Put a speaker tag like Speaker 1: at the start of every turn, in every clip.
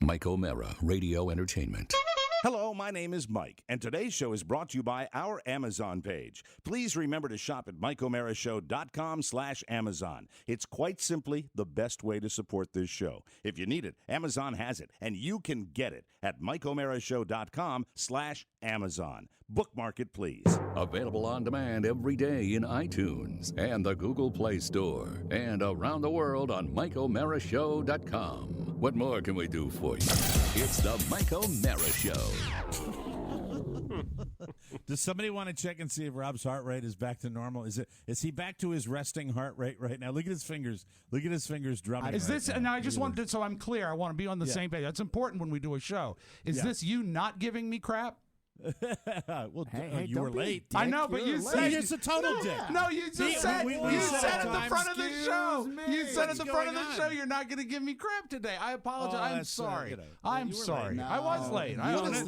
Speaker 1: Mike O'Mara, Radio Entertainment.
Speaker 2: Hello, my name is Mike, and today's show is brought to you by our Amazon page. Please remember to shop at MikeO'MaraShow.com/Amazon. It's quite simply the best way to support this show. If you need it, Amazon has it, and you can get it at MikeO'MaraShow.com/Amazon. Bookmark it, please.
Speaker 1: Available on demand every day in iTunes and the Google Play Store, and around the world on MikeO'MaraShow.com. What more can we do for you? It's the Mike O'Mara Show.
Speaker 3: Does somebody want to check and see if Robb's heart rate is back to normal? Is he back to his resting heart rate right now? Look at his fingers. Look at his fingers drumming.
Speaker 4: Is this?
Speaker 3: Right
Speaker 4: and
Speaker 3: now.
Speaker 4: I just wanted to, so I'm clear. I want to be on the same page. That's important when we do a show. Is this you not giving me crap?
Speaker 3: Well,
Speaker 5: hey,
Speaker 3: you were late.
Speaker 4: I know, but you said
Speaker 3: he's a total dick.
Speaker 4: No, you just said you said at the front of the show. You said at the front of the
Speaker 3: on?
Speaker 4: show you're not going to give me crap today. I apologize. I'm
Speaker 3: that's,
Speaker 4: sorry.
Speaker 3: you
Speaker 4: I'm
Speaker 3: were
Speaker 4: sorry.
Speaker 3: late.
Speaker 4: I was late.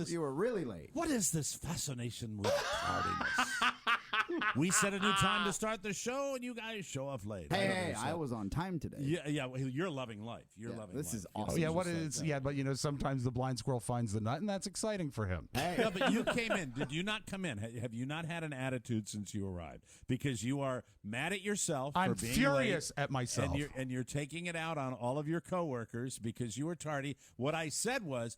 Speaker 5: You were really late.
Speaker 3: What is this fascination with tardiness? We set a new time to start the show, and you guys show up late.
Speaker 5: Hey, I was on time today.
Speaker 3: Yeah. Well, you're loving life. You're loving
Speaker 5: this
Speaker 3: life.
Speaker 5: is awesome.
Speaker 4: Oh, yeah, what is? Yeah, but sometimes the blind squirrel finds the nut, and that's exciting for him.
Speaker 3: Yeah, but you came in. Did you not come in? Have you not had an attitude since you arrived? Because you are mad at yourself.
Speaker 4: I'm
Speaker 3: for being
Speaker 4: furious
Speaker 3: late,
Speaker 4: at myself,
Speaker 3: and you're taking it out on all of your coworkers because you were tardy. What I said was,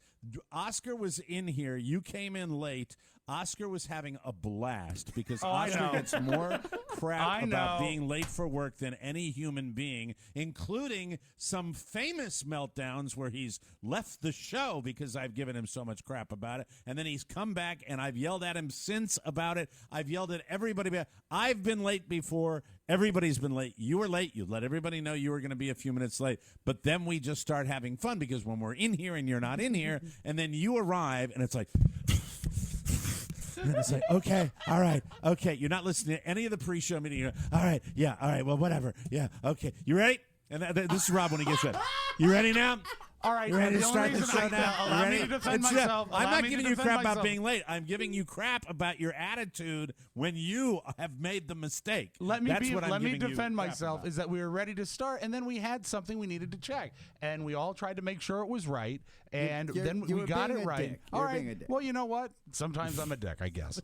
Speaker 3: Oscar was in here. You came in late. Oscar was having a blast because Oscar gets more crap about being late for work than any human being, including some famous meltdowns where he's left the show because I've given him so much crap about it, and then he's come back and I've yelled at him since about it. I've yelled at everybody. I've been late before. Everybody's been late. You were late. You let everybody know you were going to be a few minutes late. But then we just start having fun because when we're in here and you're not in here, and then you arrive and it's like... And it's like, okay, all right, okay. You're not listening to any of the pre-show meeting. You're, all right, yeah, all right, well, whatever. Yeah, okay. You ready? And this is Rob when he gets ready. You ready now?
Speaker 4: All right,
Speaker 3: you ready to
Speaker 4: the
Speaker 3: start
Speaker 4: only
Speaker 3: the
Speaker 4: reason
Speaker 3: show now?
Speaker 4: Allow me to defend myself.
Speaker 3: I'm not giving you crap about being late. I'm giving you crap about your attitude when you have made the mistake.
Speaker 4: Let me
Speaker 3: defend
Speaker 4: defend myself. Is that we were ready to start, and then we had something we needed to check, and we all tried to make sure it was right, and then we got it right. All right. Well, you know what? Sometimes I'm a dick, I guess.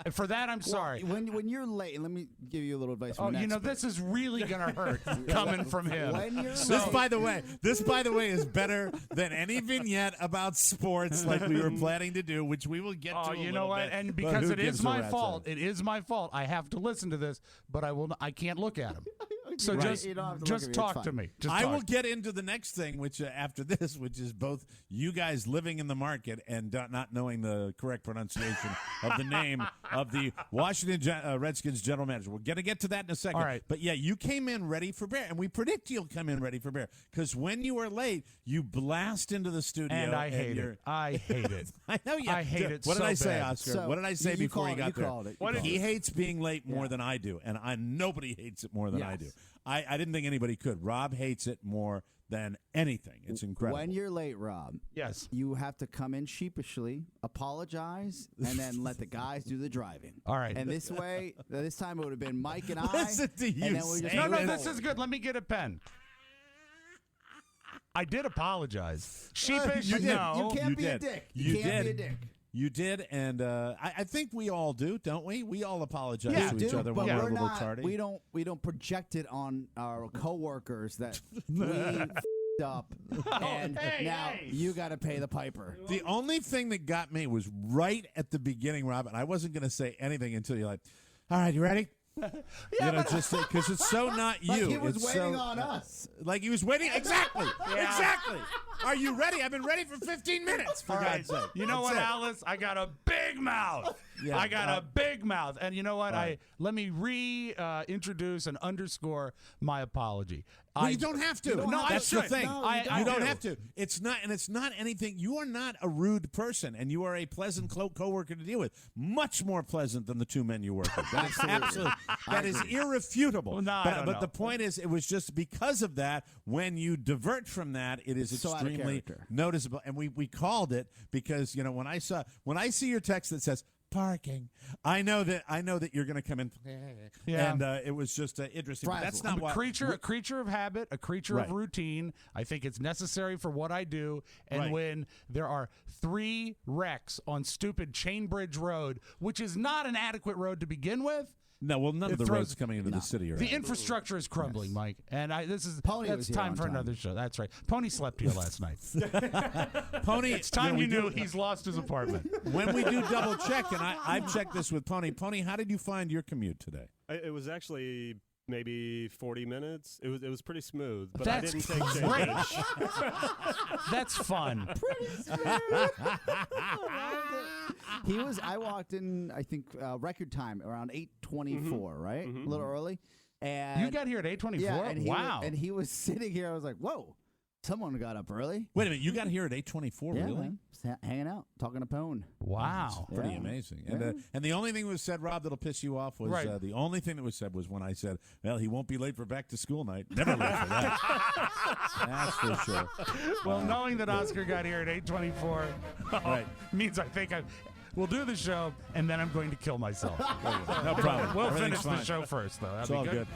Speaker 4: And for that, I'm sorry.
Speaker 5: When you're late, let me give you a little advice.
Speaker 4: Oh, this is really gonna hurt coming from him.
Speaker 5: When you're
Speaker 3: This, by the way, is better than any vignette about sports like we were planning to do, which we will get to.
Speaker 4: Oh, you know what? And because it is my fault, I have to listen to this, but I can't look at him. So just talk to me.
Speaker 3: I will get into the next thing, which after this, which is both you guys living in the market and not knowing the correct pronunciation of the name of the Washington Redskins general manager. We're going to get to that in a second.
Speaker 4: All right.
Speaker 3: But yeah, you came in ready for bear, and we predict you'll come in ready for bear because when you are late, you blast into the studio.
Speaker 4: And I hate it. I hate it.
Speaker 3: I know you.
Speaker 4: I hate it.
Speaker 3: What did
Speaker 4: so
Speaker 3: I say,
Speaker 4: bad.
Speaker 3: Oscar? What did I say before he got there? He
Speaker 5: it.
Speaker 3: hates being late more than I do, and nobody hates it more than I do. I didn't think anybody could. Rob hates it more than anything. It's incredible.
Speaker 5: When you're late, Rob,
Speaker 4: yes,
Speaker 5: you have to come in sheepishly, apologize, and then let the guys do the driving.
Speaker 4: All right.
Speaker 5: And this time it would have been Mike and I.
Speaker 3: Listen to you.
Speaker 5: And then we just
Speaker 4: no, this is good. Let me get a pen. I did apologize. Sheepish?
Speaker 3: You did.
Speaker 5: No. You can't be a dick. You can't be a dick.
Speaker 3: You did, and I think we all do, don't we? We all apologize to each other
Speaker 5: but
Speaker 3: when we're a
Speaker 5: we're
Speaker 3: little
Speaker 5: not,
Speaker 3: tardy.
Speaker 5: We don't project it on our coworkers that we f***ed up, and now you got to pay the piper.
Speaker 3: The only thing that got me was right at the beginning, Rob, and I wasn't going to say anything until you're like, all right, you ready? Just because it's so not you.
Speaker 5: Like he was
Speaker 3: it's
Speaker 5: waiting on us.
Speaker 3: Like he was waiting. Exactly. Exactly. Are you ready? I've been ready for 15 minutes. For God's sake.
Speaker 4: You know what, Alice? I got a big mouth.
Speaker 3: Yeah,
Speaker 4: I got a big mouth. And you know what? Let me reintroduce and underscore my apology.
Speaker 3: Well, you don't have to. That's the thing.
Speaker 5: No,
Speaker 3: you don't have to. It's not anything. You are not a rude person, and you are a pleasant coworker to deal with. Much more pleasant than the two men you work with. That is absolutely. That is irrefutable.
Speaker 4: Well,
Speaker 3: but the point is, it was just because of that. When you divert from that, it is extremely noticeable. And we called it because when I see your text that says parking. I know that you're going to come in.
Speaker 4: Yeah.
Speaker 3: And it was just interesting. But that's not
Speaker 4: I'm a creature of habit, a creature of routine. I think it's necessary for what I do. And when there are 3 wrecks on stupid Chain Bridge Road, which is not an adequate road to begin with.
Speaker 3: No, well, none of the roads coming into the city are.
Speaker 4: The infrastructure is crumbling, Mike, and
Speaker 5: Pony
Speaker 4: that's time for another show. That's right. Pony slept here last night.
Speaker 3: Pony,
Speaker 4: it's time you knew he's lost his apartment.
Speaker 3: When we do double check, and I've checked this with Pony. Pony, how did you find your commute today?
Speaker 6: It was actually maybe 40 minutes. It was pretty smooth, but
Speaker 4: That's
Speaker 6: I didn't take
Speaker 4: great.
Speaker 6: change.
Speaker 4: That's fun.
Speaker 5: Pretty smooth. I walked in, I think, record time around 8:24, right? A little early. And
Speaker 4: You got here at 8:24?
Speaker 5: Yeah, and
Speaker 4: Wow.
Speaker 5: and he was sitting here. I was like, whoa, someone got up early.
Speaker 3: Wait a minute, you got here at 8:24,
Speaker 5: Yeah,
Speaker 3: really?
Speaker 5: man. Just hanging out, talking to Pone.
Speaker 4: Wow.
Speaker 3: Pretty
Speaker 5: Yeah.
Speaker 3: amazing.
Speaker 5: Yeah.
Speaker 3: And the only thing that was said, Rob, that'll piss you off was the only thing that was said was when I said, well, he won't be late for back to school night. Never late for that. That's for sure.
Speaker 4: Well, knowing that Oscar got here at 8:24 means I think we'll do the show, and then I'm going to kill myself.
Speaker 3: No problem.
Speaker 4: We'll
Speaker 3: Everything's
Speaker 4: finish the
Speaker 3: fine.
Speaker 4: show first, though.
Speaker 3: It's
Speaker 4: That'd
Speaker 3: all
Speaker 4: be
Speaker 3: good.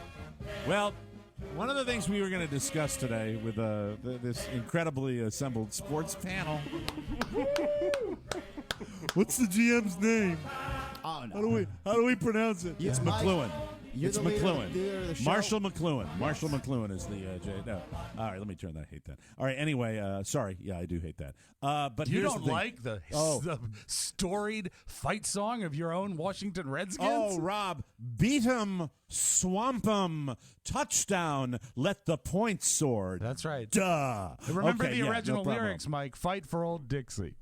Speaker 3: Well, one of the things we were going to discuss today with this incredibly assembled sports panel. What's the GM's name?
Speaker 5: Oh no!
Speaker 3: How do we pronounce it? It's McLuhan.
Speaker 5: You're
Speaker 3: It's
Speaker 5: the leader
Speaker 3: McLuhan.
Speaker 5: of the show.
Speaker 3: Marshall McLuhan. Marshall McLuhan is the J. No. All right, let me turn that. I hate that. All right. Anyway, sorry. Yeah, I do hate that. But
Speaker 4: You
Speaker 3: here's
Speaker 4: don't
Speaker 3: the thing.
Speaker 4: like the storied fight song of your own Washington Redskins?
Speaker 3: Oh, Rob, beat 'em, swamp 'em, touchdown, let the points soar.
Speaker 4: That's right.
Speaker 3: Duh.
Speaker 4: Remember
Speaker 3: Okay,
Speaker 4: the
Speaker 3: yeah,
Speaker 4: original
Speaker 3: no problem.
Speaker 4: lyrics, Mike. Fight for old Dixie.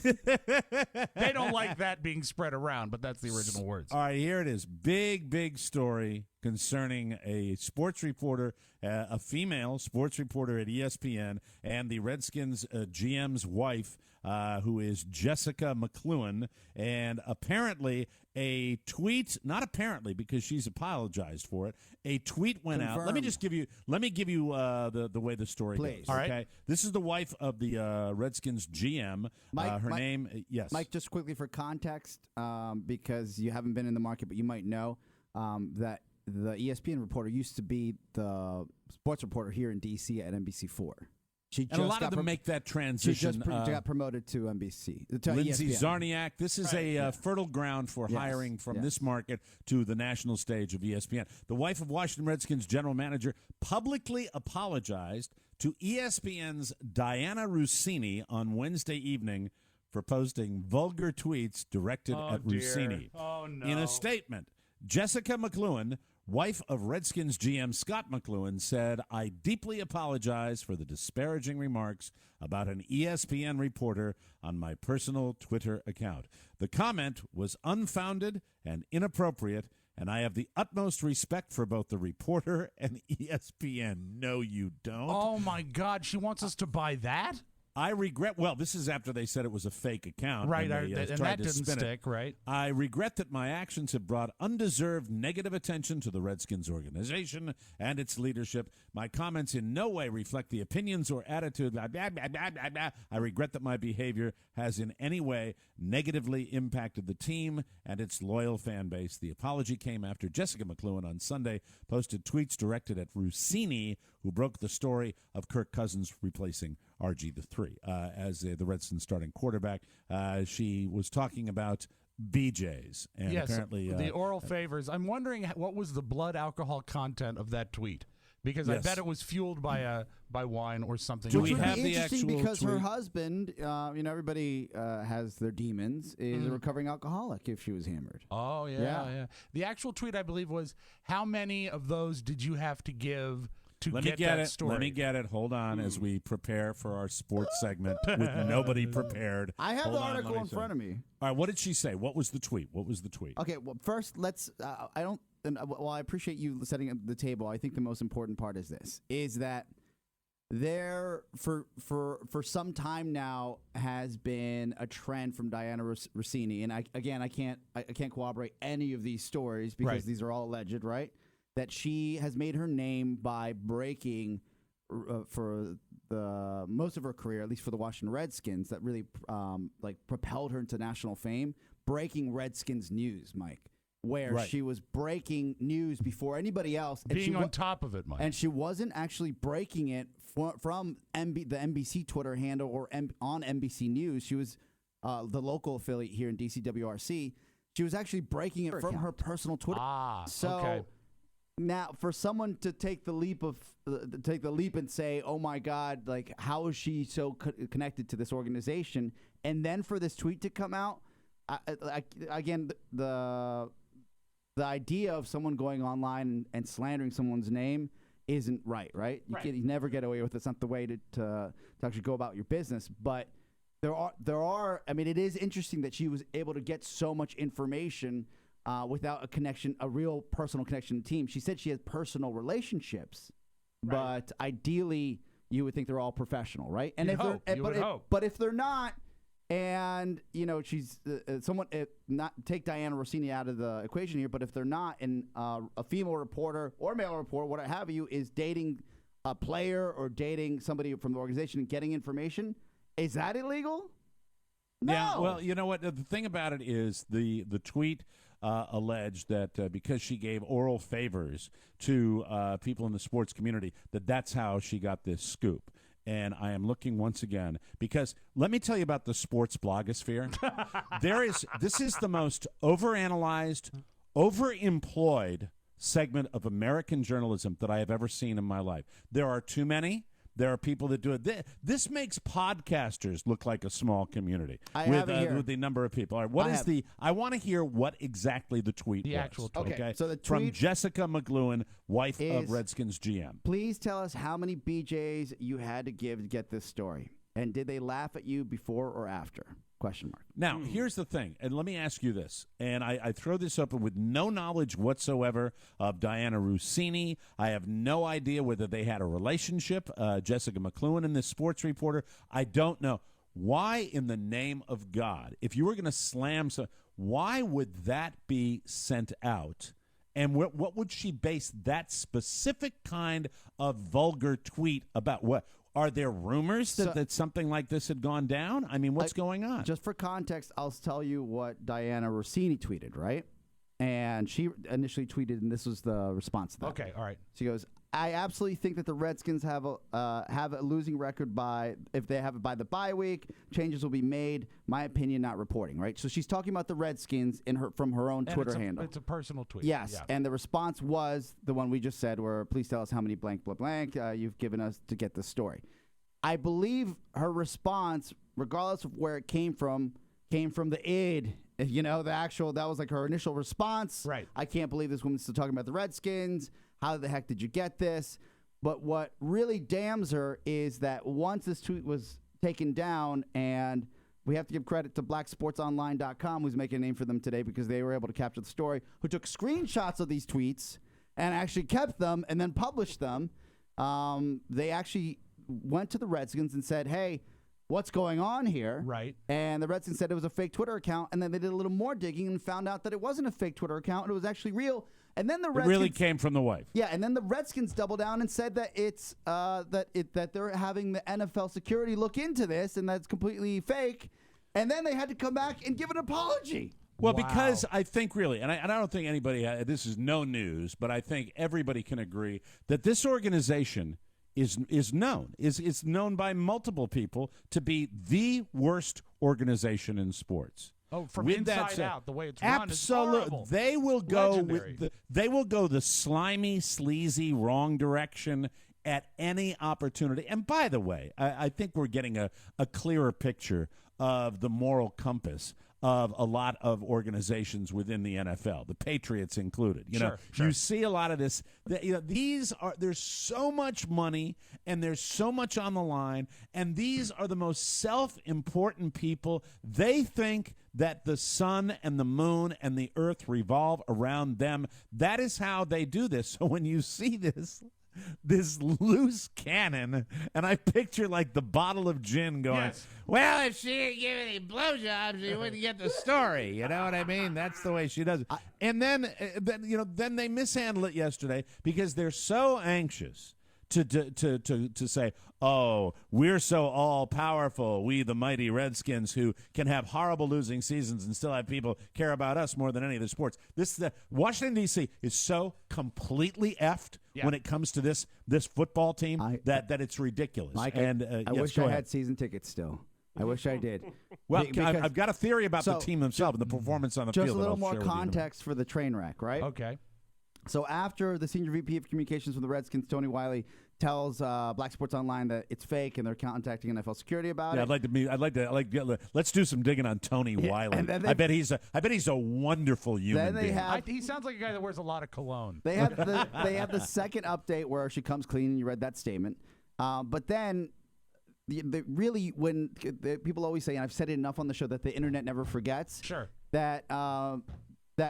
Speaker 4: They don't like that being spread around, but that's the original words.
Speaker 3: All right, here it is. Big story concerning a sports reporter, a female sports reporter at ESPN, and the Redskins GM's wife, who is Jessica McLuhan. And apparently a tweet, not apparently because she's apologized for it, a tweet went out. Let me give you the way the story
Speaker 5: Please.
Speaker 3: goes.
Speaker 5: All
Speaker 4: right.
Speaker 3: Okay? This is the wife of the Redskins GM. Her name, yes.
Speaker 5: Mike, just quickly for context, because you haven't been in the market, but you might know that the ESPN reporter used to be the sports reporter here in D.C. at NBC4.
Speaker 3: And a lot of them make that transition.
Speaker 5: She just got promoted to NBC. To
Speaker 3: Lindsay
Speaker 5: ESPN.
Speaker 3: Zarniak. This is a fertile ground for hiring from this market to the national stage of ESPN. The wife of Washington Redskins general manager publicly apologized to ESPN's Diana Rossini on Wednesday evening for posting vulgar tweets directed at Rossini.
Speaker 4: Oh, no.
Speaker 3: In a statement, Jessica McLuhan, wife of Redskins GM Scott McLuhan, said, I deeply apologize for the disparaging remarks about an ESPN reporter on my personal Twitter account. The comment was unfounded and inappropriate, and I have the utmost respect for both the reporter and ESPN. No, you don't.
Speaker 4: Oh, my God. She wants us to buy that?
Speaker 3: I regret. Well, this is after they said it was a fake account,
Speaker 4: Right,
Speaker 3: And,
Speaker 4: and
Speaker 3: tried
Speaker 4: that
Speaker 3: to
Speaker 4: didn't
Speaker 3: spin it.
Speaker 4: stick, right?
Speaker 3: I regret that my actions have brought undeserved negative attention to the Redskins organization and its leadership. My comments in no way reflect the opinions or attitude. Blah, blah, blah, blah, blah, blah. I regret that my behavior has in any way negatively impacted the team and its loyal fan base. The apology came after Jessica McLuhan on Sunday posted tweets directed at Rossini, who broke the story of Kirk Cousins replacing RG3 as the Redskins starting quarterback. She was talking about BJs, and
Speaker 4: yes,
Speaker 3: apparently
Speaker 4: the oral favors. I'm wondering what was the blood alcohol content of that tweet, because I bet it was fueled by wine or something.
Speaker 3: Do
Speaker 5: Which
Speaker 3: we
Speaker 5: would
Speaker 3: have
Speaker 5: be
Speaker 3: the
Speaker 5: interesting
Speaker 3: actual
Speaker 5: because her
Speaker 3: tweet?
Speaker 5: husband, everybody has their demons, is a recovering alcoholic if she was hammered.
Speaker 4: Oh, yeah. The actual tweet, I believe, was, how many of those did you have to give to get that story?
Speaker 3: Let me get it. Hold on as we prepare for our sports segment with nobody prepared.
Speaker 5: I have
Speaker 3: Hold
Speaker 5: the
Speaker 3: on,
Speaker 5: article
Speaker 3: let me
Speaker 5: in
Speaker 3: see.
Speaker 5: front of me.
Speaker 3: All right, what did she say? What was the tweet?
Speaker 5: Okay, well, first, let's. I don't. Well, I appreciate you setting up the table. I think the most important part is this: is that there for some time now has been a trend from Diana Rossini, and I can't corroborate any of these stories because these are all alleged, right? That she has made her name by breaking for the most of her career, at least for the Washington Redskins, that really propelled her into national fame breaking Redskins news, Mike, where
Speaker 3: Right.
Speaker 5: she was breaking news before anybody else. And
Speaker 4: Being on top of it, Mike.
Speaker 5: And she wasn't actually breaking it from the NBC Twitter handle or on NBC News. She was the local affiliate here in DCWRC. She was actually breaking it from her personal Twitter.
Speaker 4: Okay.
Speaker 5: Now, for someone to take the leap and say, "Oh my God, like how is she so connected to this organization?" and then for this tweet to come out, again, the idea of someone going online and slandering someone's name isn't right? You never get away with it. It's not the way to actually go about your business. But there are. I mean, it is interesting that she was able to get so much information without a connection, a real personal connection to the team. She said she has personal relationships, but ideally, you would think they're all professional, right? And
Speaker 4: You would hope.
Speaker 5: But if they're not, and she's someone, not take Diana Rossini out of the equation here, but if they're not, and a female reporter or male reporter, what have you, is dating a player or dating somebody from the organization and getting information, is that illegal? No.
Speaker 3: Yeah, well, you know what? The thing about it is the tweet alleged that because she gave oral favors to people in the sports community, that's how she got this scoop. And I am looking once again because let me tell you about the sports blogosphere. This is the most overanalyzed, overemployed segment of American journalism that I have ever seen in my life. There are too many. There are people that do it. This makes podcasters look like a small community with the number of people. All right, I want to hear what exactly the tweet was.
Speaker 4: Actual tweet.
Speaker 5: Okay, so the tweet
Speaker 3: from Jessica McLuhan, wife of Redskins GM.
Speaker 5: Please tell us how many BJs you had to give to get this story, and did they laugh at you before or after? ?
Speaker 3: Now, here's the thing, and let me ask you this, and I throw this open with no knowledge whatsoever of Diana Rossini. I have no idea whether they had a relationship, Jessica McLuhan and this sports reporter. I don't know. Why in the name of God, if you were going to slam why would that be sent out? And what would she base that specific kind of vulgar tweet about? What? Are there rumors that something like this had gone down? I mean, what's going on?
Speaker 5: Just for context, I'll tell you what Diana Rossini tweeted, right? And she initially tweeted, and this was the response to that.
Speaker 4: Okay, all right.
Speaker 5: She goes, "I absolutely think that the Redskins have a losing record if they have it by the bye week. Changes will be made. My opinion, not reporting." Right. So she's talking about the Redskins from her own Twitter handle.
Speaker 4: It's a personal tweet.
Speaker 5: Yes, and the response was the one we just said, where please tell us how many blank blah blank you've given us to get this story. I believe her response, regardless of where it came from the id. That was like her initial response.
Speaker 4: Right.
Speaker 5: I can't believe this woman's still talking about the Redskins. How the heck did you get this? But what really damns her is that once this tweet was taken down, and we have to give credit to blacksportsonline.com, who's making a name for them today because they were able to capture the story, who took screenshots of these tweets and actually kept them and then published them. They actually went to the Redskins and said, "Hey, what's going on here?"
Speaker 4: Right.
Speaker 5: And the Redskins said it was a fake Twitter account, and then they did a little more digging and found out that it wasn't a fake Twitter account, and it was actually real. And then the Redskins,
Speaker 3: it really came from the wife.
Speaker 5: Yeah, and then the Redskins doubled down and said that it's that they're having the NFL security look into this, and that's completely fake. And then they had to come back and give an apology.
Speaker 3: Well, because I think really, and I don't think anybody, this is no news, but I think everybody can agree that this organization is known by multiple people to be the worst organization in sports.
Speaker 4: Oh, from inside out, the way it's run is
Speaker 3: absolutely.
Speaker 4: horrible.
Speaker 3: They will go
Speaker 4: Legendary.
Speaker 3: they will go the slimy, sleazy, wrong direction at any opportunity. And by the way, I think we're getting a clearer picture of the moral compass of a lot of organizations within the NFL, the Patriots included.
Speaker 4: Sure.
Speaker 3: You see a lot of this. There's so much money and there's so much on the line, and these are the most self-important people. They think that the sun and the moon and the earth revolve around them. That is how they do this. So when you see this loose cannon, and I picture like the bottle of gin going,
Speaker 4: Yes.
Speaker 3: Well, if she didn't give any blowjobs, she wouldn't get the story. You know what I mean? That's the way she does it. And then they mishandle it yesterday because they're so anxious to say, oh, we're so all powerful, we the mighty Redskins who can have horrible losing seasons and still have people care about us more than any other sports. Washington D.C. is so completely effed when it comes to this football team that it's ridiculous.
Speaker 5: Mike,
Speaker 3: and
Speaker 5: I wish I had season tickets still. I wish I did.
Speaker 3: Well, I've got a theory about the team themselves and the performance on the field.
Speaker 5: Just a little more context for the train wreck, right?
Speaker 4: Okay.
Speaker 5: So after the senior VP of communications for the Redskins, Tony Wiley, tells Black Sports Online that it's fake and they're contacting NFL security about it.
Speaker 3: Let's do some digging on Tony Wiley. I bet he's a wonderful human being.
Speaker 4: He sounds like a guy that wears a lot of cologne.
Speaker 5: They have the second update where she comes clean, and you read that statement. But then when people always say, and I've said it enough on the show, that the internet never forgets.
Speaker 4: Sure.
Speaker 5: That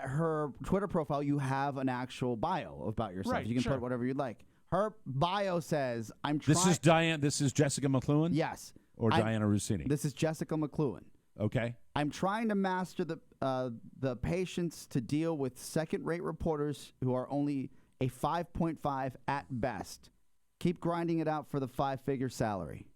Speaker 5: her Twitter profile, you have an actual bio about yourself.
Speaker 4: Right,
Speaker 5: you can put whatever you'd like. Her bio says, "I'm trying."
Speaker 3: This is Diane. This is Jessica McLuhan.
Speaker 5: Yes.
Speaker 3: Or Diana Rossini.
Speaker 5: This is Jessica McLuhan.
Speaker 3: Okay.
Speaker 5: I'm trying to master the patience to deal with second-rate reporters who are only a 5.5 at best. Keep grinding it out for the 5-figure salary.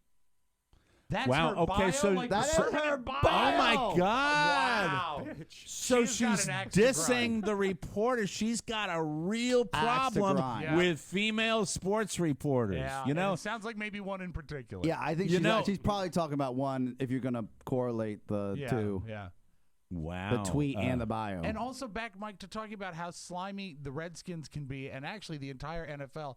Speaker 4: That's
Speaker 3: wow.
Speaker 4: her
Speaker 3: Okay.
Speaker 4: bio?
Speaker 3: So
Speaker 4: like
Speaker 5: that is her bio.
Speaker 3: Oh my God!
Speaker 4: Wow.
Speaker 3: So she's dissing the reporter. She's got a real problem with female sports reporters.
Speaker 4: Yeah,
Speaker 3: you know,
Speaker 4: it sounds like maybe one in particular.
Speaker 5: Yeah, I think she's probably talking about one. If you're going to correlate the two.
Speaker 4: Yeah.
Speaker 3: Wow.
Speaker 5: The tweet and the bio.
Speaker 4: And also back, Mike, to talking about how slimy the Redskins can be, and actually the entire NFL.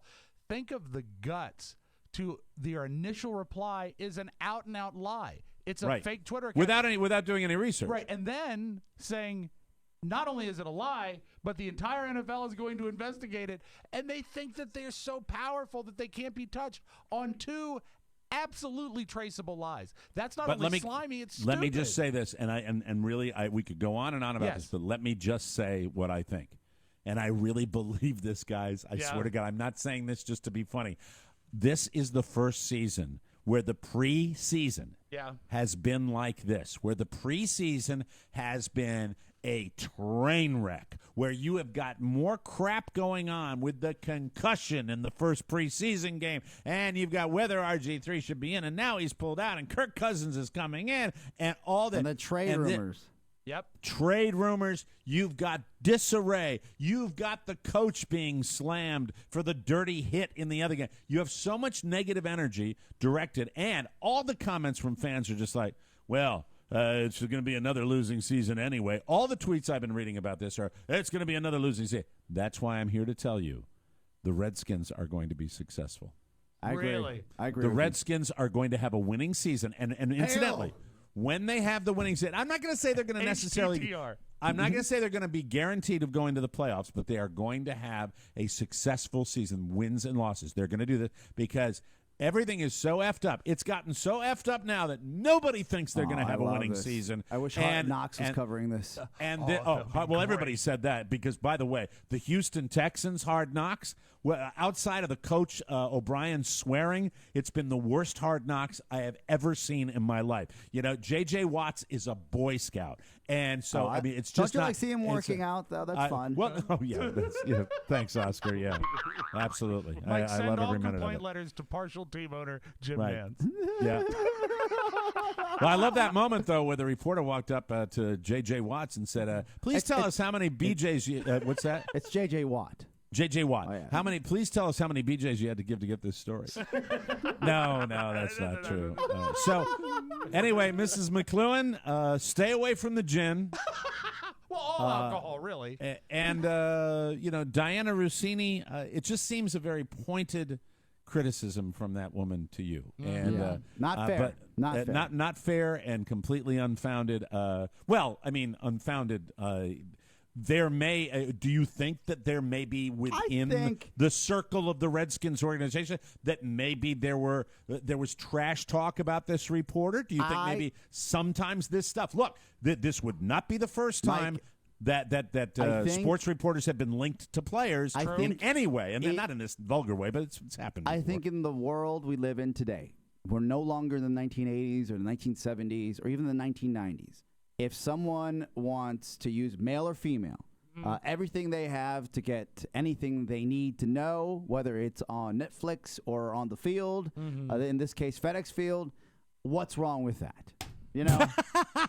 Speaker 4: Think of the guts to their initial reply is an out-and-out lie. It's a fake Twitter account.
Speaker 3: Without doing any research.
Speaker 4: Right, and then saying not only is it a lie, but the entire NFL is going to investigate it, and they think that they're so powerful that they can't be touched on two absolutely traceable lies. That's not only slimy, it's stupid.
Speaker 3: Let me just say this, and really, we could go on and on about this, but let me just say what I think. And I really believe this, guys. I swear to God, I'm not saying this just to be funny. This is the first season where the preseason has been like this, where the preseason has been a train wreck, where you have got more crap going on with the concussion in the first preseason game, and you've got whether RG3 should be in, and now he's pulled out, and Kirk Cousins is coming in, and all that.
Speaker 5: And the trade rumors.
Speaker 3: Trade rumors. You've got disarray. You've got the coach being slammed for the dirty hit in the other game. You have so much negative energy directed, and all the comments from fans are just like, well, it's going to be another losing season anyway. All the tweets I've been reading about this are, it's going to be another losing season. That's why I'm here to tell you the Redskins are going to be successful.
Speaker 5: I agree.
Speaker 4: Really?
Speaker 5: I agree.
Speaker 3: The Redskins are going to have a winning season, and incidentally, when they have the winning season, I'm not going to say they're going to necessarily. I'm not going to say they're going to be guaranteed of going to the playoffs, but they are going to have a successful season, wins and losses. They're going to do this because everything is so effed up. It's gotten so effed up now that nobody thinks they're going to have a winning season.
Speaker 5: I wish Hard Knocks was covering this.
Speaker 3: Everybody said that because, by the way, the Houston Texans Hard Knocks, outside of the coach O'Brien swearing, it's been the worst Hard Knocks I have ever seen in my life. You know, J.J. Watts is a Boy Scout. And so, I mean, it's just
Speaker 5: don't you like see him working out, though? That's fun.
Speaker 3: Thanks, Oscar. Yeah, absolutely.
Speaker 4: Mike,
Speaker 3: I
Speaker 4: send
Speaker 3: love
Speaker 4: all
Speaker 3: every minute of
Speaker 4: complaint
Speaker 3: it.
Speaker 4: letters to partial team owner Jim
Speaker 3: Right.
Speaker 4: Nance.
Speaker 3: Yeah. Well, I love that moment, though, where the reporter walked up to J.J. Watts and said, please tell us how many BJs you what's that?
Speaker 5: It's J.J. Watt.
Speaker 3: J.J. Watt.
Speaker 5: Oh, yeah.
Speaker 3: Please tell us how many BJs you had to give to get this story. No, that's not true. So, anyway, Mrs. McLuhan, stay away from the gin.
Speaker 4: Well, all alcohol, really.
Speaker 3: And, Diana Rossini, it just seems a very pointed criticism from that woman to you. And
Speaker 5: not fair.
Speaker 3: Not fair and completely unfounded. Unfounded. There may do you think that there may be within the circle of the Redskins organization that maybe there was trash talk about this reporter? Do you think maybe sometimes this stuff? Look, this would not be the first time that sports reporters have been linked to players in any way, and not in this vulgar way, but it's happened before.
Speaker 5: I think in the world we live in today, we're no longer in the 1980s or the 1970s or even the 1990s. If someone wants to use male or female everything they have to get anything they need to know, whether it's on Netflix or on the field, in this case FedEx Field. What's wrong with that? You know?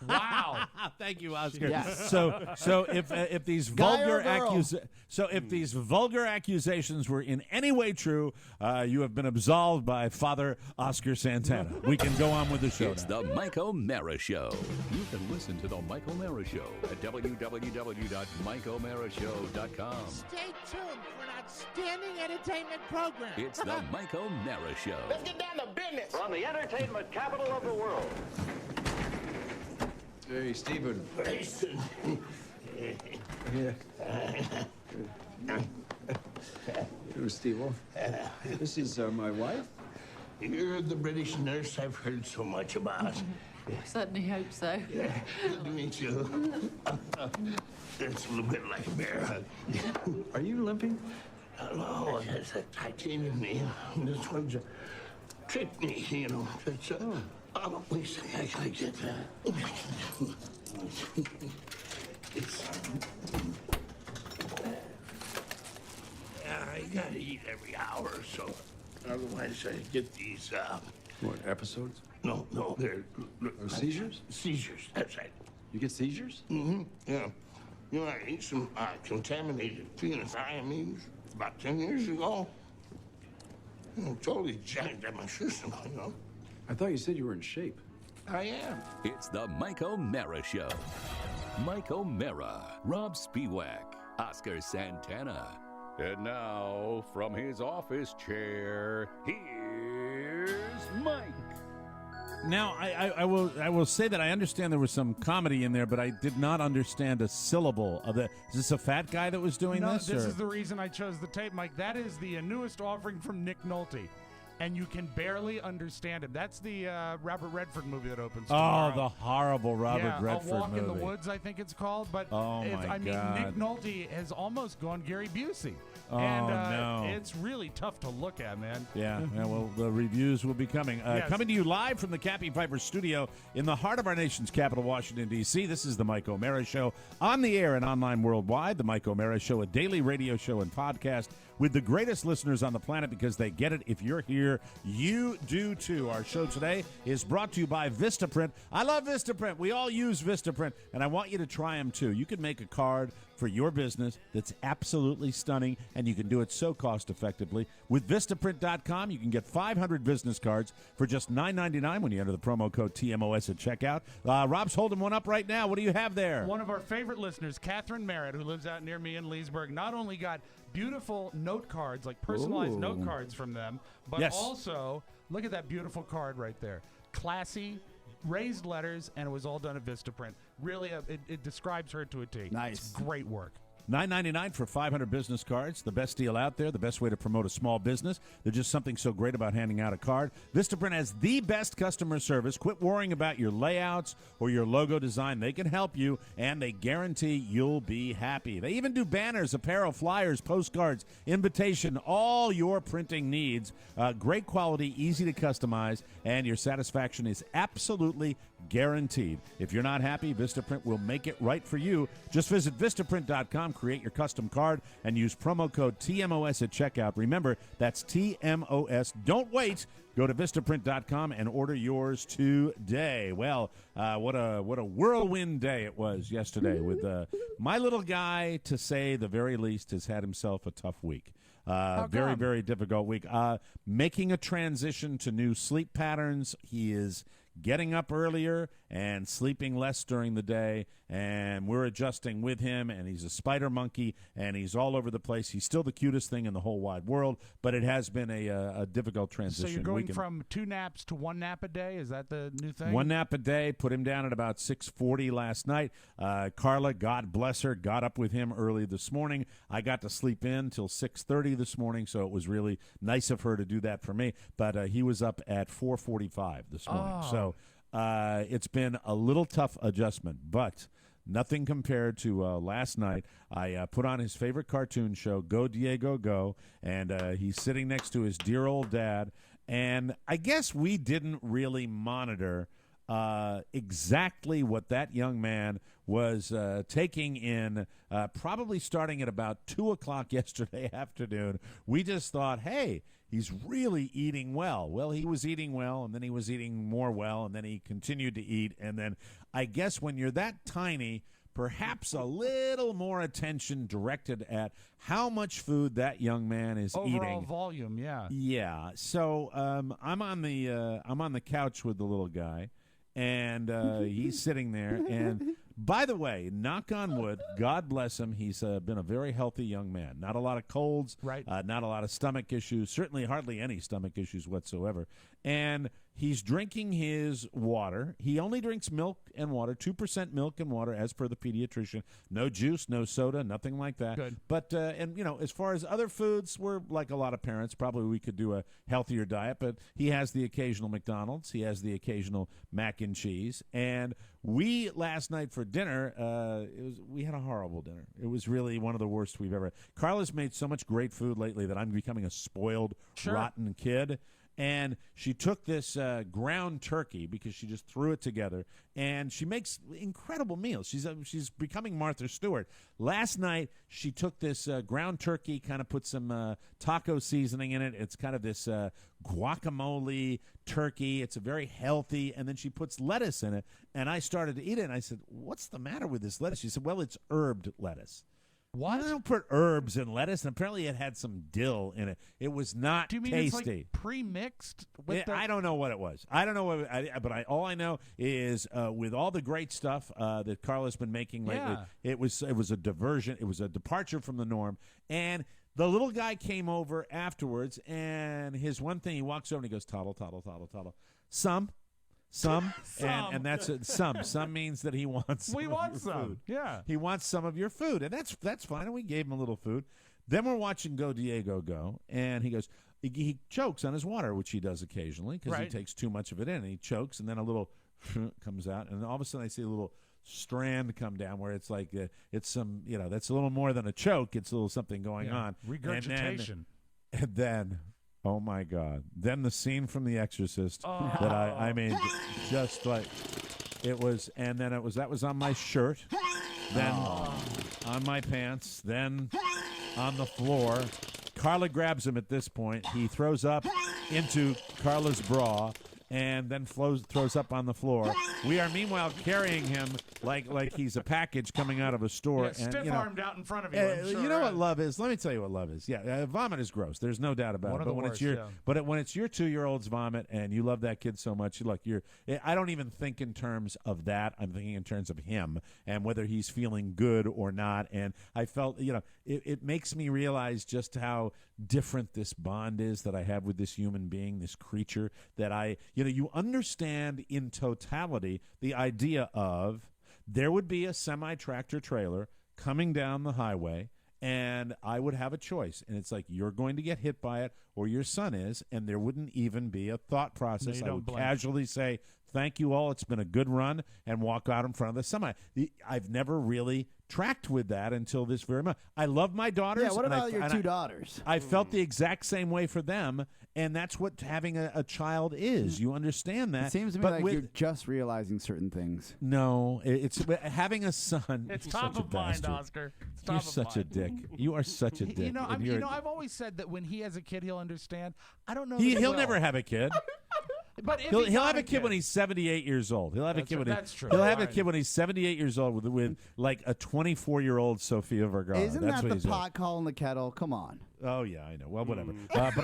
Speaker 4: Wow.
Speaker 3: Thank you, Oscar.
Speaker 5: Yes.
Speaker 3: So if these vulgar accusations were in any way true, you have been absolved by Father Oscar Santana. We can go on with the show.
Speaker 1: It's the Mike O'Mara Show. You can listen to the Mike O'Mara Show at www.mikeomarashow.com.
Speaker 7: Stay tuned for an outstanding entertainment program.
Speaker 1: It's the Mike O'Mara Show.
Speaker 7: Let's get down to business.
Speaker 8: From the entertainment capital of the world.
Speaker 9: Hey, Stephen.
Speaker 7: Yeah.
Speaker 9: Hello, Steve. This is my wife.
Speaker 7: You're the British nurse I've heard so much about.
Speaker 10: Certainly hope so.
Speaker 7: Yeah, good to meet you. It's a little bit like a bear hug.
Speaker 9: Are you limping?
Speaker 7: No, it's a titanium knee. This one's a trick knee, you know. It's at least I get that. I gotta eat every hour or so. Otherwise, I get these.
Speaker 9: What, episodes?
Speaker 7: No, they're
Speaker 9: seizures?
Speaker 7: Seizures. That's right.
Speaker 9: You get seizures?
Speaker 7: Mm-hmm. Yeah. You know, I ate some contaminated phenethylamines about 10 years ago. You know, totally jacked up my system, you know.
Speaker 9: I thought you said you were in shape.
Speaker 7: I am.
Speaker 1: It's the Mike O'Mara Show. Mike O'Mara, Robb Spiewak, Oscar Santana. And now, from his office chair, here's Mike.
Speaker 3: Now, I will say that I understand there was some comedy in there, but I did not understand a syllable of it. Is this a fat guy that was doing this?
Speaker 4: No, this is the reason I chose the tape, Mike. That is the newest offering from Nick Nolte. And you can barely understand him. That's the Robert Redford movie that opens tomorrow.
Speaker 3: Oh, the horrible Robert Redford
Speaker 4: A Walk
Speaker 3: movie.
Speaker 4: in the Woods, I think it's called. But
Speaker 3: God.
Speaker 4: Nick Nolte has almost gone Gary Busey.
Speaker 3: Oh,
Speaker 4: and it's really tough to look at, man.
Speaker 3: Yeah, well, the reviews will be coming.
Speaker 4: Yes.
Speaker 3: Coming to you live from the Cappy Piper studio in the heart of our nation's capital, Washington, D.C. This is the Mike O'Mara Show, on the air and online worldwide. The Mike O'Mara Show, a daily radio show and podcast with the greatest listeners on the planet because they get it. If you're here, you do too. Our show today is brought to you by Vistaprint. I love Vistaprint. We all use Vistaprint, and I want you to try them too. You can make a card for your business that's absolutely stunning, and you can do it so cost-effectively. With Vistaprint.com, you can get 500 business cards for just $9.99 when you enter the promo code TMOS at checkout. Rob's holding one up right now. What do you have there?
Speaker 4: One of our favorite listeners, Catherine Merritt, who lives out near me in Leesburg, not only got beautiful note cards, like personalized note cards from them, but also, look at that beautiful card right there. Classy, raised letters, and it was all done at Vistaprint. Really, it describes her to a T.
Speaker 5: Nice.
Speaker 4: It's great work.
Speaker 3: $9.99 for 500 business cards. The best deal out there, the best way to promote a small business. There's just something so great about handing out a card. Vistaprint has the best customer service. Quit worrying about your layouts or your logo design. They can help you, and they guarantee you'll be happy. They even do banners, apparel, flyers, postcards, invitation, all your printing needs. Great quality, easy to customize, and your satisfaction is absolutely guaranteed. If you're not happy, Vistaprint will make it right for you. Just visit Vistaprint.com, create your custom card, and use promo code TMOS at checkout. Remember, that's TMOS. Don't wait. Go to Vistaprint.com and order yours today. Well, what a whirlwind day it was yesterday with my little guy, to say the very least, has had himself a tough week. Very, very difficult week. Making a transition to new sleep patterns. He is getting up earlier and sleeping less during the day, and we're adjusting with him, and he's a spider monkey, and he's all over the place. He's still the cutest thing in the whole wide world, but it has been a difficult transition.
Speaker 4: So you're going from 2 naps to 1 nap a day? Is that the new thing?
Speaker 3: 1 nap a day. Put him down at about 6:40 last night. Carla, God bless her, got up with him early this morning. I got to sleep in till 6:30 this morning, so it was really nice of her to do that for me. But he was up at 4:45 this morning. So it's been a little tough adjustment, but nothing compared to last night. I put on his favorite cartoon show, Go Diego Go, and he's sitting next to his dear old dad. And I guess we didn't really monitor exactly what that young man was taking in, probably starting at about 2 o'clock yesterday afternoon. We just thought, hey, he's really eating well. Well, he was eating well, and then he was eating more well, and then he continued to eat. And then I guess when you're that tiny, perhaps a little more attention directed at how much food that young man is
Speaker 4: Overall
Speaker 3: eating.
Speaker 4: volume, yeah.
Speaker 3: Yeah. So I'm on the couch with the little guy, and he's sitting there. And by the way, knock on wood, God bless him, he's been a very healthy young man. Not a lot of colds,
Speaker 4: right?
Speaker 3: Not a lot of stomach issues. Certainly, hardly any stomach issues whatsoever. And he's drinking his water. He only drinks milk and water, 2% milk and water, as per the pediatrician. No juice, no soda, nothing like that.
Speaker 4: Good.
Speaker 3: But, and, you know, as far as other foods, we're like a lot of parents. Probably we could do a healthier diet, but he has the occasional McDonald's. He has the occasional mac and cheese. And we, last night for dinner, we had a horrible dinner. It was really one of the worst we've ever had. Carla's made so much great food lately that I'm becoming a spoiled, rotten kid. And she took this ground turkey because she just threw it together, and she makes incredible meals. She's becoming Martha Stewart. Last night, she took this ground turkey, kind of put some taco seasoning in it. It's kind of this guacamole turkey. It's a very healthy, and then she puts lettuce in it, and I started to eat it, and I said, what's the matter with this lettuce? She said, well, it's herbed lettuce.
Speaker 4: What?
Speaker 3: I don't put herbs in lettuce, and apparently it had some dill in it. It was not tasty.
Speaker 4: Do you mean it's like pre-mixed?
Speaker 3: I don't know what it was. I don't know, but all I know is with all the great stuff that Carla's been making lately, it was a diversion. It was a departure from the norm. And the little guy came over afterwards, and his one thing, he walks over and he goes, toddle, toddle, toddle, toddle. Some. And that's it. Some means that he wants some.
Speaker 4: We want some.
Speaker 3: Food.
Speaker 4: Yeah.
Speaker 3: He wants some of your food, and that's fine. And we gave him a little food. Then we're watching Go Diego Go, and he goes, he chokes on his water, which he does occasionally because he takes too much of it in, and he chokes, and then a little comes out, and all of a sudden I see a little strand come down where it's like it's some, that's a little more than a choke. It's a little something going on.
Speaker 4: Regurgitation.
Speaker 3: And then oh my God! Then the scene from The Exorcist that I mean, just like it was, and then that was on my shirt, then on my pants, then on the floor. Carla grabs him at this point. He throws up into Carla's bra, and then throws up on the floor. We are meanwhile carrying him like he's a package coming out of a store.
Speaker 4: Yeah, stiff-armed out in front of you.
Speaker 3: You know what love is? Let me tell you what love is. Yeah, vomit is gross. There's no doubt about it. But when it's your 2-year-old's vomit and you love that kid so much, I don't even think in terms of that. I'm thinking in terms of him and whether he's feeling good or not. And I felt, it makes me realize just how different this bond is that I have with this human being, this creature that you understand in totality the idea of there would be a semi-tractor trailer coming down the highway, and I would have a choice. And it's like, you're going to get hit by it, or your son is, and there wouldn't even be a thought process. I would casually say, thank you all, it's been a good run, and walk out in front of the semi. I've never really tracked with that until this very moment. I love my daughters.
Speaker 5: Yeah, what about your two daughters?
Speaker 3: I felt the exact same way for them, and that's what having a child is. You understand that.
Speaker 5: It seems to me like you're just realizing certain things.
Speaker 3: No, it's having a son.
Speaker 4: It's top of mind, Oscar.
Speaker 3: You're such a dick. You are such a dick.
Speaker 4: I've always said that when he has a kid, he'll understand. I don't know.
Speaker 3: He'll never have a kid.
Speaker 4: But
Speaker 3: he'll have a kid when he's 78 years old. He'll have a kid when
Speaker 4: that's true.
Speaker 3: He'll have a kid when he's 78 years old with like a 24-year-old Sofia Vergara.
Speaker 5: Isn't
Speaker 3: that's
Speaker 5: that the pot calling the kettle? Come on.
Speaker 3: Oh yeah, I know. Well, whatever. But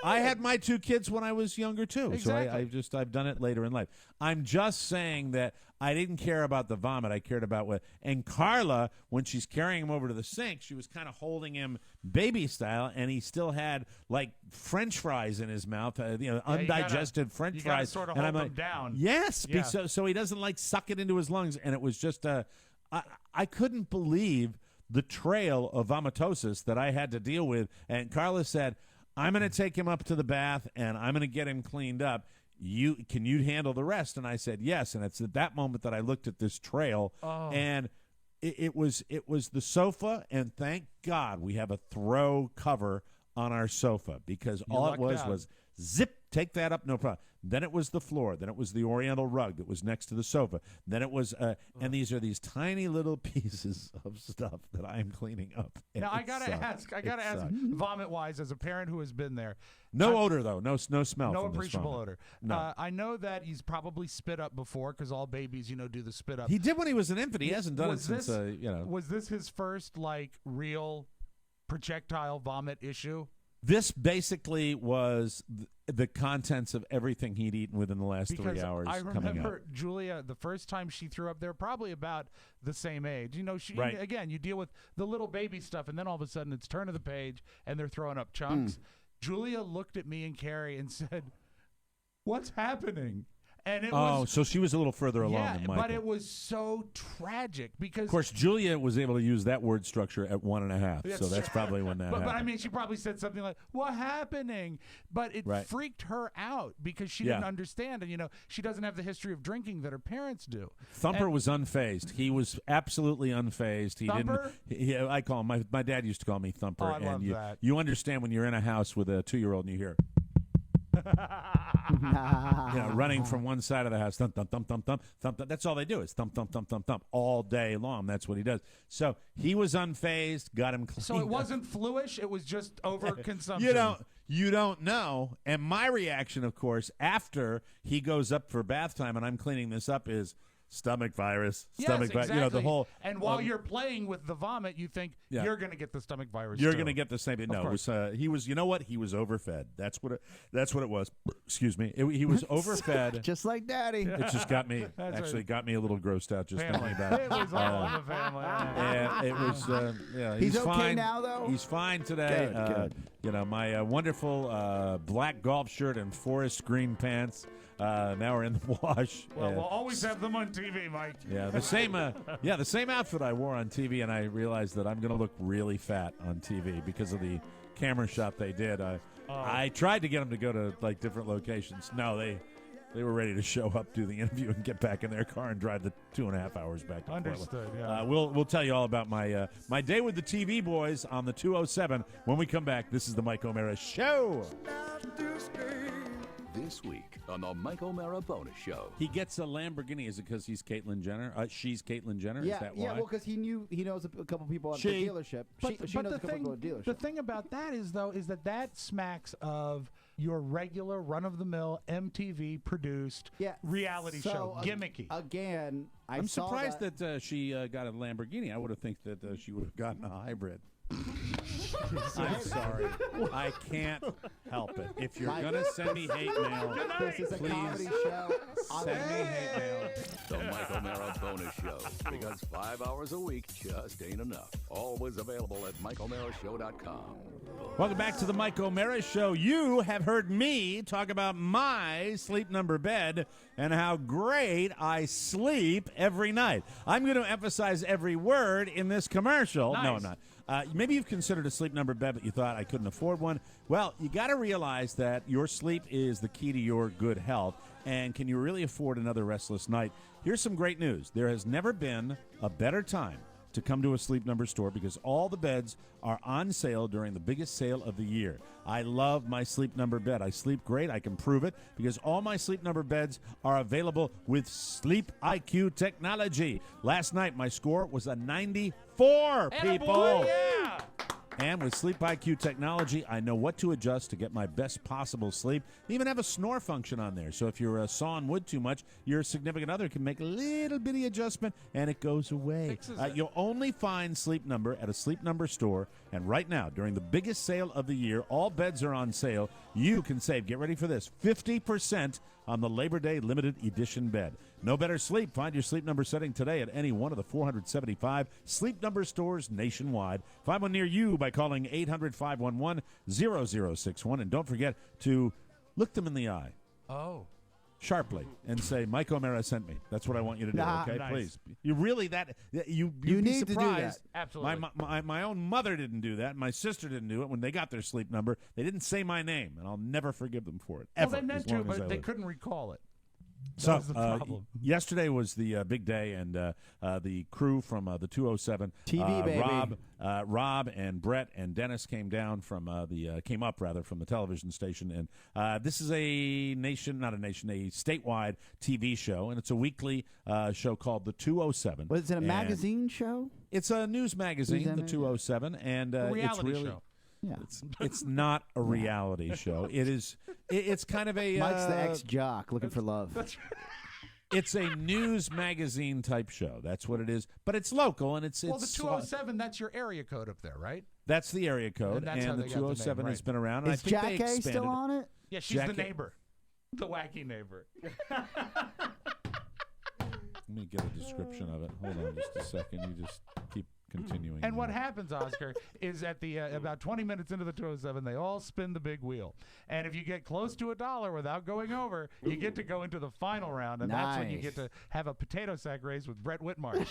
Speaker 3: I had my 2 kids when I was younger too.
Speaker 4: Exactly.
Speaker 3: So I've done it later in life. I'm just saying that I didn't care about the vomit. I cared about what. And Carla, when she's carrying him over to the sink, she was kind of holding him baby style, and he still had like French fries in his mouth, undigested French fries.
Speaker 4: Sort of
Speaker 3: and
Speaker 4: hold
Speaker 3: I'm
Speaker 4: them
Speaker 3: like,
Speaker 4: down.
Speaker 3: yes, so he doesn't suck it into his lungs. And it was just I couldn't believe the trail of vomitosis that I had to deal with. And Carla said, I'm going to take him up to the bath, and I'm going to get him cleaned up. Can you handle the rest? And I said yes. And it's at that moment that I looked at this trail, and it was the sofa. And thank God we have a throw cover on our sofa because all it was zip, take that up, no problem. Then it was the floor. Then it was the oriental rug that was next to the sofa. Then it was, and these are these tiny little pieces of stuff that I am cleaning up.
Speaker 4: Now I gotta ask, vomit-wise, as a parent who has been there.
Speaker 3: No odor though, no smell.
Speaker 4: No
Speaker 3: from
Speaker 4: appreciable odor.
Speaker 3: No.
Speaker 4: I know that he's probably spit up before because all babies, do the spit up.
Speaker 3: He did when he was an infant. He hasn't done it since,
Speaker 4: Was this his first real projectile vomit issue?
Speaker 3: This basically was the contents of everything he'd eaten within the last 3 hours.
Speaker 4: I
Speaker 3: coming
Speaker 4: remember
Speaker 3: out.
Speaker 4: Julia, the first time she threw up, they're probably about the same age.
Speaker 3: Right.
Speaker 4: Again, you deal with the little baby stuff, and then all of a sudden it's turn of the page, and they're throwing up chunks. Julia looked at me and Carrie and said, "What's happening?" And it was,
Speaker 3: so she was a little further along than Michael.
Speaker 4: but it was so tragic because,
Speaker 3: of course, Julia was able to use that word structure at 1.5, so that's probably when that happened.
Speaker 4: But I mean, she probably said something like, "What happening?" But it freaked her out because she didn't understand, and she doesn't have the history of drinking that her parents do.
Speaker 3: Thumper was unfazed. He was absolutely unfazed. He
Speaker 4: Thumper?
Speaker 3: didn't. I call him. My dad used to call me Thumper.
Speaker 4: Oh, I love that.
Speaker 3: You understand when you're in a house with a 2-year-old and you hear. Running from one side of the house, thump, thump, thump, thump, thump, thump, thump. That's all they do is thump, thump, thump, thump, thump all day long. That's what he does. So he was unfazed, got him clean.
Speaker 4: So it wasn't fluish; it was just overconsumption.
Speaker 3: You don't know. And my reaction, of course, after he goes up for bath time and I'm cleaning this up is stomach virus. Stomach virus.
Speaker 4: Exactly.
Speaker 3: The whole.
Speaker 4: And while you're playing with the vomit, you think you're going to get the stomach virus.
Speaker 3: You're going to get the same. No, it was, he was. You know what? He was overfed. That's what it was. Excuse me. He was overfed.
Speaker 5: Just like Daddy.
Speaker 3: It just got me. Got me a little grossed out just thinking about it.
Speaker 4: It was all in the family.
Speaker 3: And it was.
Speaker 5: He's okay
Speaker 3: fine
Speaker 5: now, though.
Speaker 3: He's fine today.
Speaker 5: Good.
Speaker 3: My wonderful black golf shirt and forest green pants. Now we're in the wash.
Speaker 4: Well, we'll always have them on TV, Mike.
Speaker 3: Yeah, the same outfit I wore on TV, and I realized that I'm going to look really fat on TV because of the camera shot they did. I tried to get them to go to different locations. No, they were ready to show up, do the interview, and get back in their car and drive the 2.5 hours back to
Speaker 4: Understood.
Speaker 3: Portland.
Speaker 4: Yeah.
Speaker 3: We'll tell you all about my day with the TV boys on the 207 when we come back. This is the Mike O'Mara Show.
Speaker 1: This week on the Mike O'Mara Bonus Show.
Speaker 3: He gets a Lamborghini. Is it because he's Caitlyn Jenner? She's Caitlyn Jenner?
Speaker 5: Yeah,
Speaker 3: Is that why?
Speaker 5: yeah. Well, because he knows a couple people at the dealership. She knows a couple people at the dealership.
Speaker 4: The thing about that is that smacks of your regular run-of-the-mill MTV produced reality show, gimmicky.
Speaker 5: Again,
Speaker 3: I'm surprised that she got a Lamborghini. I would have think that she would have gotten a hybrid. I'm sorry. I can't help it. If you're going to send me hate mail,
Speaker 5: this is a comedy show.
Speaker 3: Send me hate mail.
Speaker 1: The Mike O'Mara Bonus Show. Because 5 hours a week just ain't enough. Always available at MikeO'MaraShow.com.
Speaker 3: Welcome back to the Mike O'Mara Show. You have heard me talk about my Sleep Number bed and how great I sleep every night. I'm going to emphasize every word in this commercial.
Speaker 4: Nice.
Speaker 3: No, I'm not. Maybe you've considered a Sleep Number bed, but you thought I couldn't afford one. Well, you got to realize that your sleep is the key to your good health. And can you really afford another restless night? Here's some great news. There has never been a better time to come to a Sleep Number store because all the beds are on sale during the biggest sale of the year. I love my Sleep Number bed. I sleep great. I can prove it because all my Sleep Number beds are available with Sleep IQ technology. Last night, my score was a 94, people.
Speaker 4: Yeah.
Speaker 3: And with Sleep IQ technology, I know what to adjust to get my best possible sleep. They even have a snore function on there. So if you're sawing wood too much, your significant other can make a little bitty adjustment, and it goes away. You'll only find Sleep Number at a Sleep Number store. And right now, during the biggest sale of the year, all beds are on sale. You can save, get ready for this, 50% on the Labor Day limited edition bed. No better sleep. Find your Sleep Number setting today at any one of the 475 Sleep Number stores nationwide. Find one near you by calling 800-511-0061. And don't forget to look them in the eye.
Speaker 4: Oh.
Speaker 3: Sharply and say, Mike O'Mara sent me. That's what I want you to do, okay?
Speaker 4: Nice.
Speaker 3: Please. You really, you'd
Speaker 5: need
Speaker 3: be
Speaker 5: to do
Speaker 3: surprised.
Speaker 5: that.
Speaker 4: Absolutely.
Speaker 3: My own mother didn't do that. My sister didn't do it. When they got their Sleep Number, they didn't say my name, and I'll never forgive them for it, ever.
Speaker 4: Well, they meant
Speaker 3: as long
Speaker 4: to,
Speaker 3: as I
Speaker 4: but they
Speaker 3: live.
Speaker 4: couldn't recall it.
Speaker 3: So
Speaker 4: That's the problem.
Speaker 3: yesterday was the big day, and the crew from the 207,
Speaker 5: TV baby.
Speaker 3: Robb and Brett and Dennis came down from came up from the television station, and this is a statewide TV show, and it's a weekly show called the 207.
Speaker 5: Was it a magazine show?
Speaker 3: It's a news magazine, the 207, and it's really.
Speaker 4: Show.
Speaker 5: Yeah.
Speaker 3: It's not a reality show. It's kind of a
Speaker 5: Mike's the ex-jock looking for love.
Speaker 3: It's a news magazine type show. That's what it is. But it's local, and it's
Speaker 4: the 207. That's your area code up there, right?
Speaker 3: That's the area code,
Speaker 4: and
Speaker 3: the 207 has been around. And
Speaker 5: Is
Speaker 3: I think
Speaker 5: Jack
Speaker 3: they
Speaker 5: A still
Speaker 3: expanded
Speaker 5: on it?
Speaker 4: Yeah, she's
Speaker 3: Jack
Speaker 4: the
Speaker 3: A-
Speaker 4: neighbor, the wacky neighbor.
Speaker 3: Let me get a description of it. Hold on just a second. You just keep continuing.
Speaker 4: And what happens, Oscar, is at the about 20 minutes into the 207, they all spin the big wheel. And if you get close to $1 without going over, you get to go into the final round, and that's when you get to have a potato sack race with Brett Whitmarsh.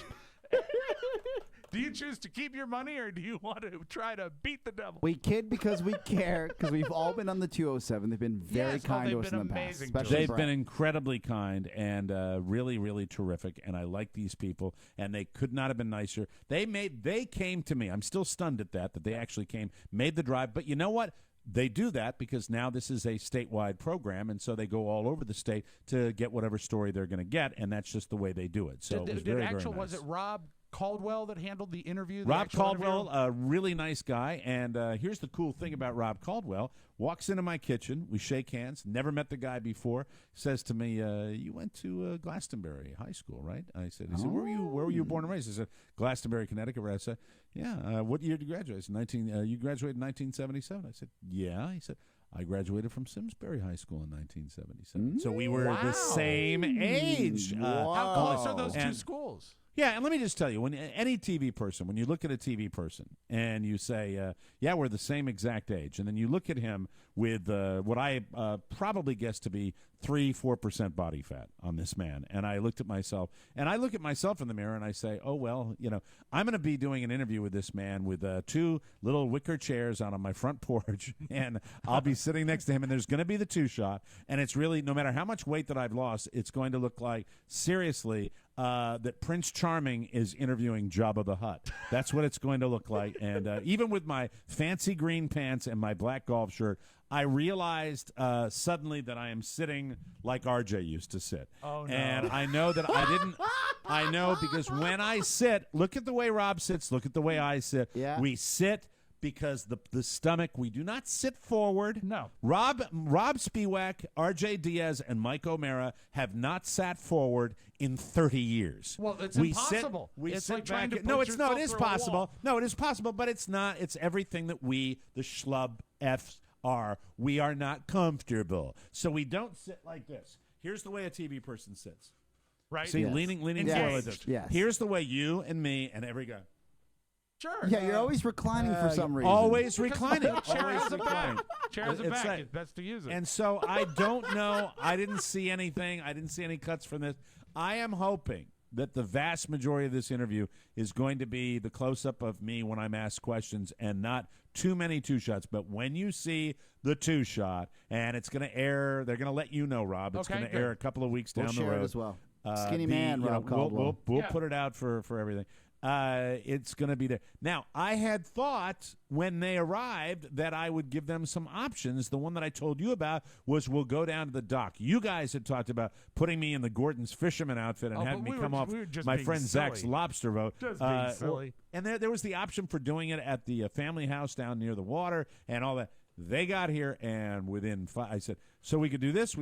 Speaker 4: Do you choose to keep your money, or do you want to try to beat the devil?
Speaker 5: We kid because we care, because we've all been on the 207. They've been very kind to us in the past. Especially
Speaker 3: They've
Speaker 5: Brett.
Speaker 3: been incredibly kind and really, really terrific, and I like these people, and they could not have been nicer. They came to me. I'm still stunned at that they actually came, made the drive. But you know what? They do that because now this is a statewide program, and so they go all over the state to get whatever story they're going to get, and that's just the way they do it. So very nice.
Speaker 4: Was it Robb Caldwell that handled the interview?
Speaker 3: Robb Caldwell, a really nice guy, and here's the cool thing about Robb Caldwell. Walks into my kitchen, we shake hands, never met the guy before, says to me, you went to Glastonbury High School, right? I said, he said, where were you born and raised? I said, Glastonbury, Connecticut. I said, yeah, what year did you graduate? You graduated in 1977. I said, yeah. He said, I graduated from Simsbury High School in 1977. So we were the same age.
Speaker 4: How close are those two schools?
Speaker 3: Yeah, and let me just tell you, when any TV person, when you look at a TV person and you say, yeah, we're the same exact age, and then you look at him with what I probably guess to be 3-4% body fat on this man, and I looked at myself, and I look at myself in the mirror, and I say, oh, well, I'm going to be doing an interview with this man with 2 little wicker chairs out on my front porch, and I'll be sitting next to him, and there's going to be the 2-shot, and it's really, no matter how much weight that I've lost, it's going to look like, seriously, that Prince Charming is interviewing Jabba the Hutt. That's what it's going to look like. And even with my fancy green pants and my black golf shirt, I realized suddenly that I am sitting like RJ used to sit.
Speaker 4: Oh, no.
Speaker 3: And I know that I didn't. I know because when I sit, look at the way Robb sits, look at the way I sit.
Speaker 5: Yeah.
Speaker 3: We sit because the stomach, we do not sit forward.
Speaker 4: No.
Speaker 3: Robb Spiewak, RJ Diaz, and Mike O'Mara have not sat forward in 30 years.
Speaker 4: Well, it's
Speaker 3: we
Speaker 4: impossible.
Speaker 3: It's
Speaker 4: like trying to put
Speaker 3: no, it's not. It is
Speaker 4: yourself through a
Speaker 3: possible.
Speaker 4: wall.
Speaker 3: No, it is possible, but it's not. It's everything that we, the schlub Fs, are. We are not comfortable. So we don't sit like this. Here's the way a TV person sits.
Speaker 4: Right?
Speaker 3: See,
Speaker 5: Yes.
Speaker 3: leaning
Speaker 5: Yes.
Speaker 3: forward like this.
Speaker 5: Yes.
Speaker 3: Here's the way you and me and every guy.
Speaker 4: Sure.
Speaker 5: Yeah, you're always reclining for some reason.
Speaker 3: Always reclining.
Speaker 4: Chair
Speaker 3: Always
Speaker 4: has a
Speaker 3: reclining.
Speaker 4: back. Chair has a
Speaker 3: It's
Speaker 4: back.
Speaker 3: like-
Speaker 4: It's best to use it.
Speaker 3: And so I don't know. I didn't see anything. I didn't see any cuts from this. I am hoping that the vast majority of this interview is going to be the close-up of me when I'm asked questions and not too many 2-shots. But when you see the 2-shot, and it's going to air, they're going to let you know, Rob. It's
Speaker 4: Okay,
Speaker 3: going to
Speaker 4: good.
Speaker 3: air a couple of weeks down
Speaker 5: We'll
Speaker 3: the
Speaker 5: share
Speaker 3: road.
Speaker 5: it as well. Skinny man, Robb
Speaker 3: we'll
Speaker 5: Caldwell.
Speaker 3: we'll put it out for everything. It's going to be there. Now, I had thought when they arrived that I would give them some options. The one that I told you about was we'll go down to the dock. You guys had talked about putting me in the Gordon's fisherman outfit and having me come off my friend Zach's lobster boat.
Speaker 4: Just being silly.
Speaker 3: And there was the option for doing it at the family house down near the water and all that. They got here, and within 5, I said, so we could do this,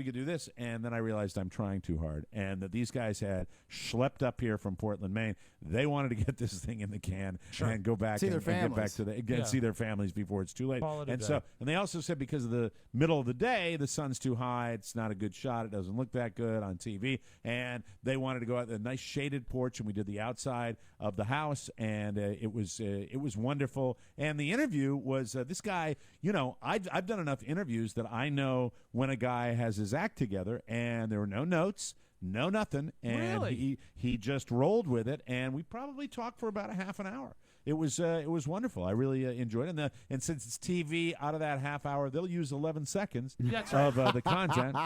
Speaker 3: and then I realized I'm trying too hard, and that these guys had schlepped up here from Portland, Maine. They wanted to get this thing in the can and go back
Speaker 5: See
Speaker 3: and
Speaker 5: their
Speaker 3: get back
Speaker 5: families.
Speaker 3: to see their families before it's too late.
Speaker 4: Call it a
Speaker 3: And
Speaker 4: day.
Speaker 3: so, and they also said because of the middle of the day, the sun's too high, it's not a good shot, it doesn't look that good on TV, and they wanted to go out a nice shaded porch, and we did the outside of the house, and it was wonderful. And the interview was this guy. I've done enough interviews that I know when a guy has his act together, and there were no notes, no nothing, and
Speaker 4: Really?
Speaker 3: he just rolled with it, and we probably talked for about a half an hour. it was wonderful. I really enjoyed it. And since it's TV, out of that half hour, they'll use 11 seconds of the content.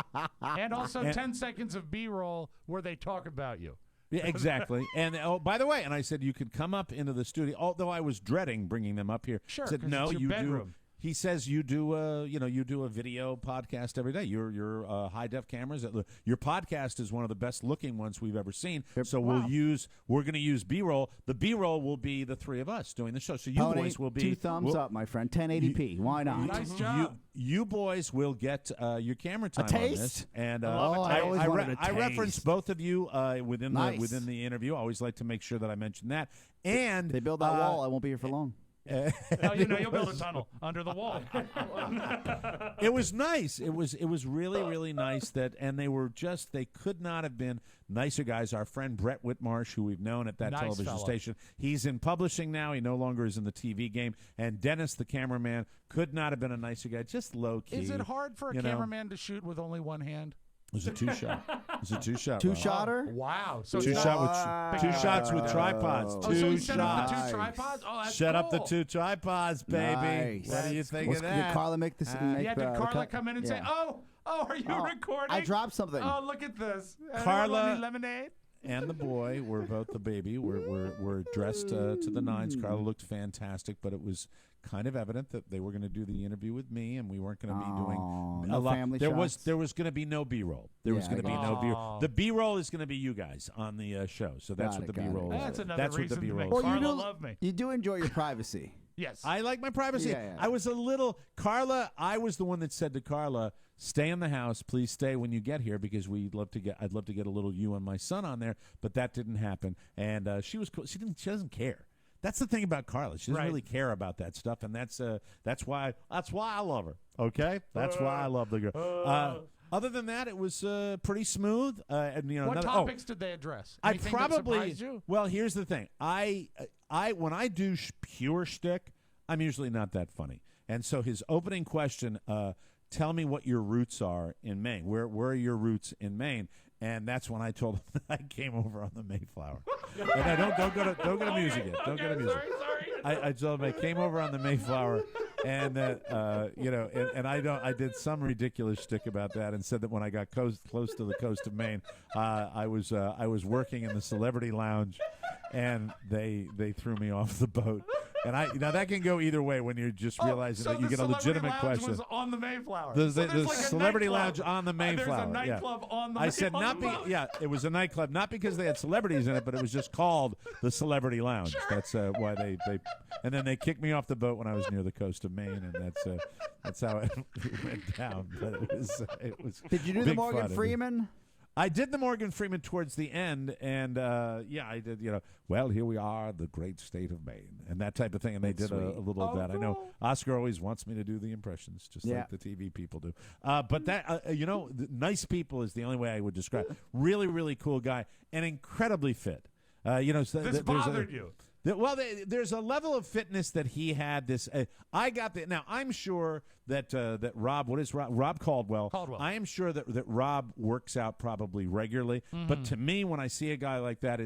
Speaker 4: And also 10 seconds of B-roll where they talk about you.
Speaker 3: Yeah, exactly. And by the way, and I said you could come up into the studio, although I was dreading bringing them up here.
Speaker 4: Sure,
Speaker 3: I said,
Speaker 4: 'cause
Speaker 3: no,
Speaker 4: it's your
Speaker 3: you
Speaker 4: bedroom.
Speaker 3: do. He says you do a video podcast every day. Your high def cameras. Your podcast is one of the best looking ones we've ever seen. So we're going to use B-roll. The B-roll will be the three of us doing the show. So you boys will be
Speaker 5: 2 thumbs up, my friend. 1080p. Why not?
Speaker 4: Nice job.
Speaker 3: You boys will get your camera time
Speaker 5: taste?
Speaker 3: on this, and
Speaker 5: I
Speaker 3: reference both of you within
Speaker 5: Nice.
Speaker 3: within the interview. I always like to make sure that I mention that. And
Speaker 5: They build that wall. I won't be here for long.
Speaker 4: You'll build a tunnel under the wall.
Speaker 3: It was nice. It was really, really nice and they could not have been nicer guys. Our friend Brett Whitmarsh, who we've known at that
Speaker 4: Nice
Speaker 3: television
Speaker 4: fellow.
Speaker 3: station, he's in publishing now. He no longer is in the TV game. And Dennis, the cameraman, could not have been a nicer guy. Just low key.
Speaker 4: Is it hard for a cameraman to shoot with only one hand?
Speaker 3: It was a two-shot. It was a two-shot.
Speaker 5: Two-shotter?
Speaker 4: Wow. So
Speaker 3: Two shots with tripods.
Speaker 4: so he set up the 2 tripods? Oh, that's
Speaker 3: Set
Speaker 4: cool.
Speaker 3: up the 2 tripods, baby.
Speaker 5: Nice.
Speaker 3: What do you think of
Speaker 5: Did
Speaker 3: that?
Speaker 5: Carla make this?
Speaker 4: Did Carla come in and say, "Oh, are you recording?"
Speaker 5: I dropped something.
Speaker 4: Oh, look at this.
Speaker 3: Carla-
Speaker 4: Any lemonade.
Speaker 3: And the boy were both the baby. Were dressed to the nines. Carla looked fantastic, but it was kind of evident that they were going to do the interview with me, and we weren't going to be doing
Speaker 5: no
Speaker 3: a lot.
Speaker 5: family
Speaker 3: There
Speaker 5: shots?
Speaker 3: was going to be no B-roll. There was
Speaker 5: Yeah,
Speaker 3: going to
Speaker 5: I
Speaker 3: be
Speaker 5: got
Speaker 3: no B-roll. The B-roll is going to be you guys on the show. So that's
Speaker 5: Got
Speaker 3: what
Speaker 5: it,
Speaker 3: the
Speaker 5: got it,
Speaker 3: B-roll
Speaker 5: got
Speaker 3: is.
Speaker 4: That's another
Speaker 3: That's what the
Speaker 4: reason to
Speaker 3: B-roll
Speaker 4: make
Speaker 3: is.
Speaker 4: Carla
Speaker 5: you
Speaker 4: love me.
Speaker 5: You do enjoy your privacy.
Speaker 4: Yes.
Speaker 3: I like my privacy.
Speaker 5: Yeah.
Speaker 3: I was a little Carla. I was the one that said to Carla, "Stay in the house, please stay when you get here because I'd love to get a little you and my son on there." But that didn't happen, and she was cool. She doesn't care. That's the thing about Carla. She doesn't really care about that stuff, and that's why I love her. Okay, that's why I love the girl. Other than that, it was pretty smooth. And,
Speaker 4: what topics did they address? Anything that surprised you?
Speaker 3: Well, here's the thing. I when I do pure shtick, I'm usually not that funny. And so his opening question, tell me what your roots are in Maine. Where are your roots in Maine? And that's when I told him that I came over on the Mayflower. And I don't go to music yet. Don't go to music.
Speaker 4: Sorry.
Speaker 3: I told him I came over on the Mayflower, and that and I did some ridiculous shtick about that, and said that when I got close to the coast of Maine, I was working in the Celebrity Lounge, and they threw me off the boat. And now that can go either way when you're just realizing that you get a legitimate question.
Speaker 4: Was on the Mayflower.
Speaker 3: The
Speaker 4: like
Speaker 3: Celebrity Lounge on the Mayflower.
Speaker 4: There's a nightclub on the
Speaker 3: I said it was a nightclub, not because they had celebrities in it, but it was just called the Celebrity Lounge. That's why they and then they kicked me off the boat when I was near the coast of Maine, and that's how it went down. But it was.
Speaker 5: Did you do the Morgan Freeman?
Speaker 3: I did the Morgan Freeman towards the end, and I did. Well, here we are, the great state of Maine, and that type of thing. And they did a little of that. I know Oscar always wants me to do the impressions, just like the TV people do. But that, nice people is the only way I would describe it. Really, really cool guy, and incredibly fit.
Speaker 4: This bothered you.
Speaker 3: There's a level of fitness that he had. I got that. Now I'm sure that Robb. What is Robb? Robb Caldwell. I am sure that Robb works out probably regularly. Mm-hmm. But to me, when I see a guy like that,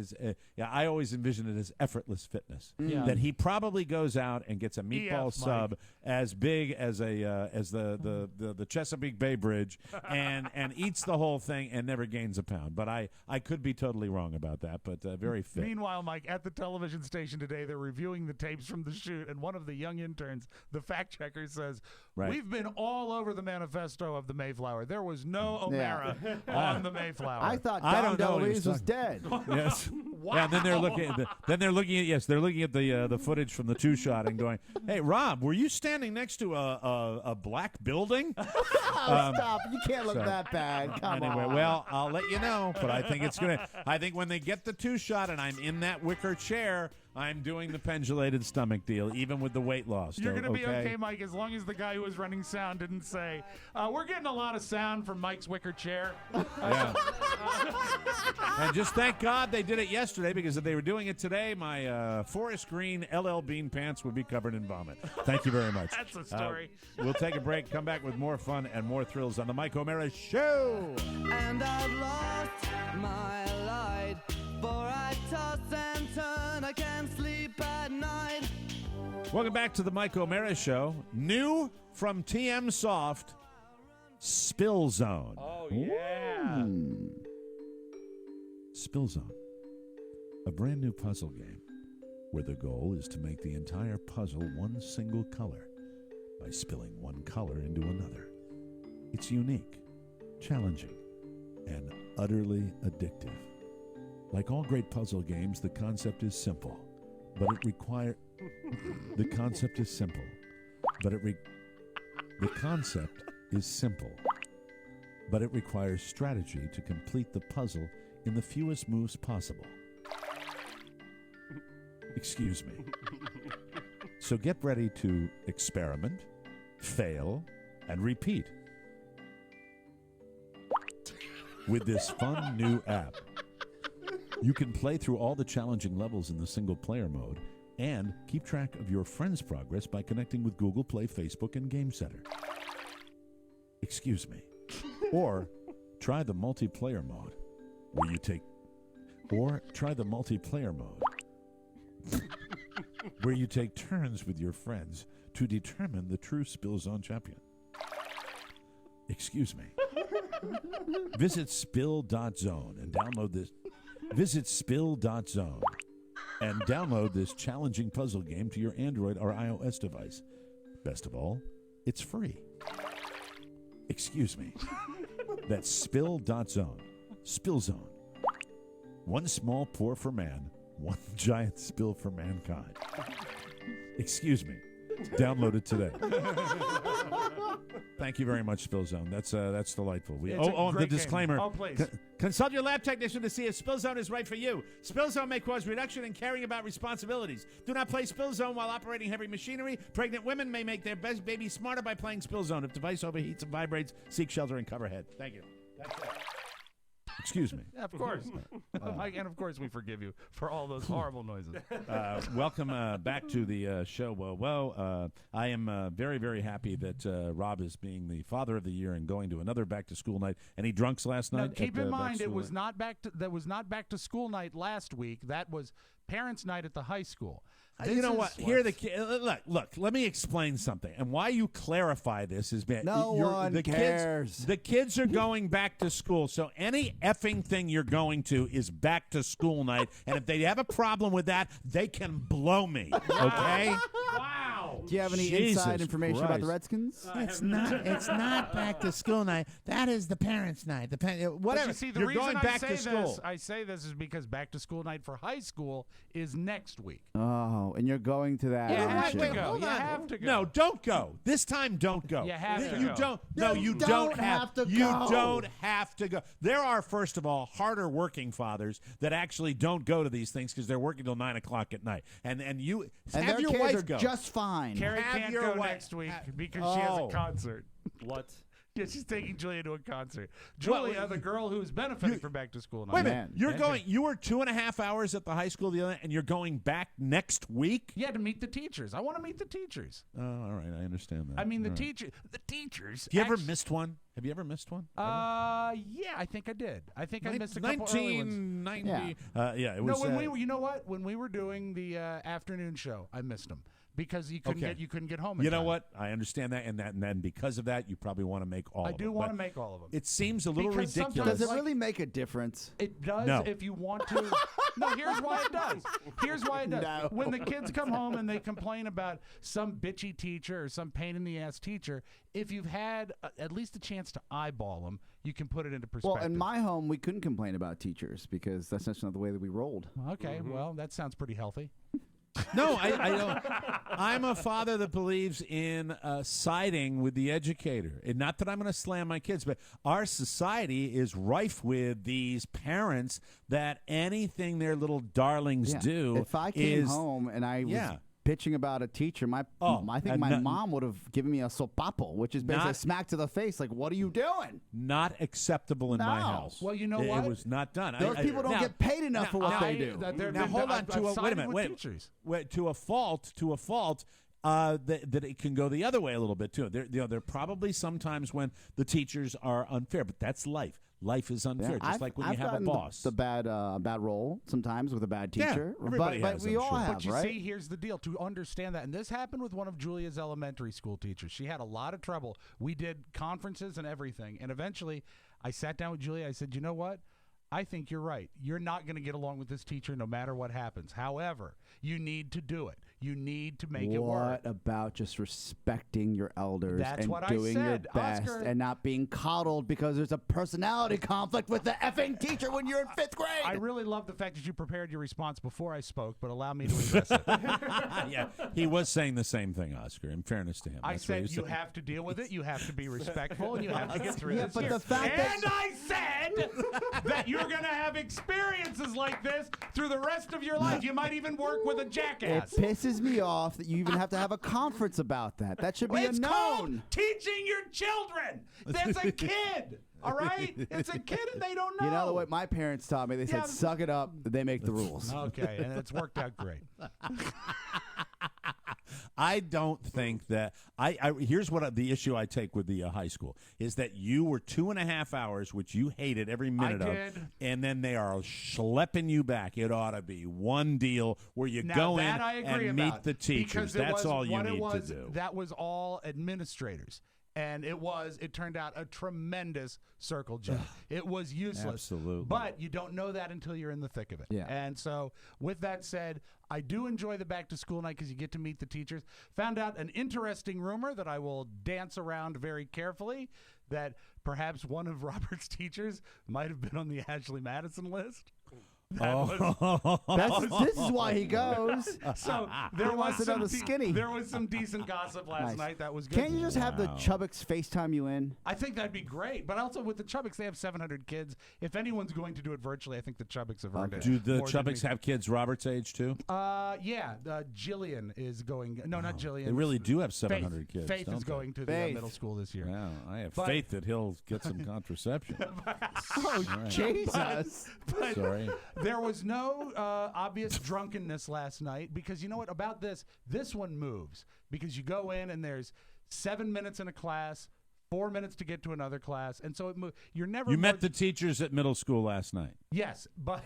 Speaker 3: I always envision it as effortless fitness.
Speaker 4: Yeah.
Speaker 3: That he probably goes out and gets a meatball sub as big as the Chesapeake Bay Bridge and eats the whole thing and never gains a pound. But I could be totally wrong about that. But very fit.
Speaker 4: Meanwhile, Mike, at the television station today, they're reviewing the tapes from the shoot, and one of the young interns, the fact checker, says, "We've been all over the manifesto of the Mayflower. There was no O'Mara on the Mayflower."
Speaker 5: I thought Dom DeLuise was dead.
Speaker 3: Yes.
Speaker 4: Wow.
Speaker 3: Yeah. And then they're looking at the footage from the 2-shot and going, "Hey, Robb, were you standing next to a black building?"
Speaker 5: Stop! You can't look that bad. Come on.
Speaker 3: Well, I'll let you know, but I think when they get the 2-shot and I'm in that wicker chair, I'm doing the pendulated stomach deal, even with the weight loss.
Speaker 4: You're going to be okay, Mike, as long as the guy who was running sound didn't say, "We're getting a lot of sound from Mike's wicker chair."
Speaker 3: Yeah. And just thank God they did it yesterday, because if they were doing it today, my forest green LL Bean pants would be covered in vomit. Thank you very much.
Speaker 4: That's a story.
Speaker 3: We'll take a break, come back with more fun and more thrills on the Mike O'Mara Show.
Speaker 11: And I've lost my light, for I toss and turn, I can't sleep at night.
Speaker 3: Welcome back to the Mike O'Mara Show. New from TM Soft, Spill Zone.
Speaker 6: Oh, yeah.
Speaker 3: Spill Zone, a brand new puzzle game where the goal is to make the entire puzzle one single color by spilling one color into another. It's unique, challenging, and utterly addictive. Like all great puzzle games, the concept is simple, but it requires... The concept is simple, but the concept is simple, but it requires strategy to complete the puzzle in the fewest moves possible. Excuse me. So get ready to experiment, fail, and repeat with this fun new app. You can play through all the challenging levels in the single-player mode and keep track of your friends' progress by connecting with Google Play, Facebook, and Game Center. Excuse me. Or try the multiplayer mode, where you take turns with your friends to determine the true Spill Zone champion. Excuse me. Visit spill.zone and download this. Visit spill.zone and download this challenging puzzle game to your Android or iOS device. Best of all, it's free. Excuse me. That's spill.zone. Spill Zone. One small pour for man, one giant spill for mankind. Excuse me. Download it today. Thank you very much, Spill Zone. That's delightful. The disclaimer.
Speaker 4: Oh, please.
Speaker 3: Consult your lab technician to see if Spill Zone is right for you. Spill Zone may cause reduction in caring about responsibilities. Do not play Spill Zone while operating heavy machinery. Pregnant women may make their best baby smarter by playing Spill Zone. If device overheats and vibrates, seek shelter and cover head. Thank you. That's it. Excuse me.
Speaker 4: Of course. And of course we forgive you for all those horrible noises.
Speaker 3: Welcome back to the show. I am very, very happy that Robb is being the father of the year and going to another back-to-school night. Any drunks last night?
Speaker 4: Now, keep in mind, that was not back-to-school night last week. That was parents' night at the high school.
Speaker 3: You know what? Here the look. Let me explain something. And why you clarify this is bad.
Speaker 5: No one cares.
Speaker 3: The kids are going back to school, so any effing thing you're going to is back to school night. And if they have a problem with that, they can blow me. Okay?
Speaker 5: Wow. Do you have any
Speaker 3: Jesus
Speaker 5: inside information about the
Speaker 3: Christ.
Speaker 5: Redskins?
Speaker 3: It's not back to school night. That is the parents' night. Whatever.
Speaker 4: But you see, the
Speaker 3: you're
Speaker 4: reason
Speaker 3: going back to school.
Speaker 4: I say this is because back-to-school night for high school is next week.
Speaker 5: Oh, and you're going to that.
Speaker 4: You
Speaker 5: aren't
Speaker 4: have
Speaker 5: you?
Speaker 4: to go. You have to go.
Speaker 3: No, don't go. This time, don't go.
Speaker 4: You have to
Speaker 3: You
Speaker 4: go.
Speaker 3: don't. No, you don't have to go. You don't have to go. There are, first of all, harder working fathers that actually don't go to these things because they're working till 9 o'clock at night. And you
Speaker 5: And
Speaker 3: have
Speaker 5: their
Speaker 3: your
Speaker 5: kids
Speaker 3: wife
Speaker 5: are
Speaker 3: go.
Speaker 5: just fine.
Speaker 4: Carrie
Speaker 3: Have
Speaker 4: can't
Speaker 3: your
Speaker 4: go
Speaker 3: wife-
Speaker 4: next week because she has a
Speaker 3: Oh.
Speaker 4: concert.
Speaker 6: What?
Speaker 4: Yeah, she's taking Julia to a concert. Julia, the girl who's benefiting from back-to-school night.
Speaker 3: Wait a minute.
Speaker 5: Man.
Speaker 3: You're going. You were 2.5 hours at the high school the other night, and you're going back next week.
Speaker 4: Yeah, to meet the teachers. I want to meet the teachers.
Speaker 3: Oh, all right. I understand that.
Speaker 4: I mean, the
Speaker 3: All right.
Speaker 4: teachers.
Speaker 3: Have you ever
Speaker 4: actu-
Speaker 3: missed one? Have you ever missed one?
Speaker 4: Yeah, I think I did. I think I missed a couple early ones.
Speaker 3: 1990. Yeah, it
Speaker 4: No,
Speaker 3: was.
Speaker 4: when we were, you know what? When we were doing the afternoon show, I missed them because you couldn't get home. In
Speaker 3: You know
Speaker 4: time.
Speaker 3: what? I understand that, and then because of that, you probably want to make all.
Speaker 4: I
Speaker 3: of
Speaker 4: do
Speaker 3: them.
Speaker 4: want to
Speaker 3: But
Speaker 4: make all of them.
Speaker 3: It seems a little
Speaker 4: Because sometimes-
Speaker 3: ridiculous.
Speaker 5: Does it really make a difference?
Speaker 4: It does
Speaker 3: No.
Speaker 4: if you want to. No, here's why it does. Here's why it does.
Speaker 5: No.
Speaker 4: When the kids come home and they complain about some bitchy teacher or some pain in the ass teacher, if you've had at least a chance to eyeball them, you can put it into perspective.
Speaker 5: Well, in my home, we couldn't complain about teachers because that's just not the way that we rolled.
Speaker 4: Okay, well, that sounds pretty healthy.
Speaker 3: No, I don't. I'm a father that believes in siding with the educator. And not that I'm going to slam my kids, but our society is rife with these parents that anything their little darlings
Speaker 5: Yeah.
Speaker 3: do
Speaker 5: If I came
Speaker 3: is
Speaker 5: home and I was
Speaker 3: Yeah.
Speaker 5: bitching about a teacher, I think my mom would have given me a sopapo, which is basically a
Speaker 3: Not-
Speaker 5: smack to the face. Like, what are you doing?
Speaker 3: not acceptable in my
Speaker 5: No.
Speaker 3: house.
Speaker 4: Well, you know
Speaker 3: it,
Speaker 4: what?
Speaker 3: It was not done.
Speaker 5: Those people don't get paid enough for what they do.
Speaker 3: Now hold on. Wait a minute. Wait a minute. To a fault. that it can go the other way a little bit too. There probably sometimes when the teachers are unfair, but that's life. Life is unfair, just like when you have a boss.
Speaker 5: The bad role sometimes with a bad teacher.
Speaker 3: Yeah, everybody
Speaker 5: but
Speaker 3: has,
Speaker 5: we
Speaker 3: I'm
Speaker 5: all
Speaker 3: sure.
Speaker 5: have,
Speaker 4: But you
Speaker 5: right?
Speaker 4: see, here's the deal. To understand that, and this happened with one of Julia's elementary school teachers. She had a lot of trouble. We did conferences and everything, and eventually I sat down with Julia. I said, you know what? I think you're right. You're not going to get along with this teacher no matter what happens. However, you need to do it. You need to make it work.
Speaker 5: What about just respecting your elders
Speaker 4: That's
Speaker 5: and
Speaker 4: what I
Speaker 5: doing your
Speaker 4: said,
Speaker 5: best
Speaker 4: Oscar.
Speaker 5: and not being coddled because there's a personality conflict with the effing teacher when you're in 5th grade?
Speaker 4: I really love the fact that you prepared your response before I spoke, but allow me to address it.
Speaker 3: Yeah, he was saying the same thing, Oscar. In fairness to him,
Speaker 4: I
Speaker 3: That's what he
Speaker 4: said
Speaker 3: was
Speaker 4: you
Speaker 3: saying.
Speaker 4: have to deal with it. You have to be respectful, and you have to get through
Speaker 5: Yeah,
Speaker 4: this
Speaker 5: but
Speaker 4: year.
Speaker 5: the fact
Speaker 4: and I said that you're going to have experiences like this through the rest of your life. You might even work with a
Speaker 5: It
Speaker 4: jackass.
Speaker 5: pisses me off that you even have to have a conference about that. That should be
Speaker 4: It's
Speaker 5: a
Speaker 4: called
Speaker 5: known.
Speaker 4: teaching your children. That's a kid. All right? It's a kid and they don't know.
Speaker 5: You know what my parents taught me? They said,
Speaker 4: Yeah.
Speaker 5: suck it up. They make the rules.
Speaker 4: Okay, and it's worked out great.
Speaker 3: I don't think that here's what the issue I take with the high school is that you were 2.5 hours, which you hated every minute of, and then they are schlepping you back. It ought to be one deal where you
Speaker 4: Now,
Speaker 3: go in
Speaker 4: that I agree
Speaker 3: and
Speaker 4: about,
Speaker 3: meet the teachers.
Speaker 4: because it
Speaker 3: That's
Speaker 4: was,
Speaker 3: all you
Speaker 4: what it
Speaker 3: need
Speaker 4: was,
Speaker 3: to do.
Speaker 4: That was all administrators. And it turned out a tremendous circle jerk. It was useless.
Speaker 3: Absolutely.
Speaker 4: But you don't know that until you're in the thick of it.
Speaker 5: Yeah.
Speaker 4: And so with that said, I do enjoy the back to school night because you get to meet the teachers. Found out an interesting rumor that I will dance around very carefully, that perhaps one of Robert's teachers might have been on the Ashley Madison list.
Speaker 5: This is why he goes.
Speaker 4: So
Speaker 5: He wants to know the skinny.
Speaker 4: There was some decent gossip last night. That was good.
Speaker 5: Can't you just have the Chubbicks FaceTime you in?
Speaker 4: I think that'd be great. But also with the Chubbicks, they have 700 kids. If anyone's going to do it virtually, I think the Chubbicks have earned it.
Speaker 3: Do the
Speaker 4: more than
Speaker 3: Chubbicks
Speaker 4: me.
Speaker 3: have kids Robert's age too?
Speaker 4: Yeah. Jillian is going. No, not Jillian.
Speaker 3: They really do have 700 kids.
Speaker 4: Faith
Speaker 3: don't
Speaker 4: is
Speaker 3: they?
Speaker 4: going to the
Speaker 5: Faith.
Speaker 4: middle school this year.
Speaker 3: Wow, I have
Speaker 4: But-
Speaker 3: faith that he'll get some contraception.
Speaker 5: Oh,
Speaker 3: right.
Speaker 5: Jesus.
Speaker 3: Sorry.
Speaker 4: There was no obvious drunkenness last night because you know what about this one moves because you go in and there's 7 minutes in a class, 4 minutes to get to another class, and so it moves. You're never.
Speaker 3: You met the teachers at middle school last night.
Speaker 4: Yes, but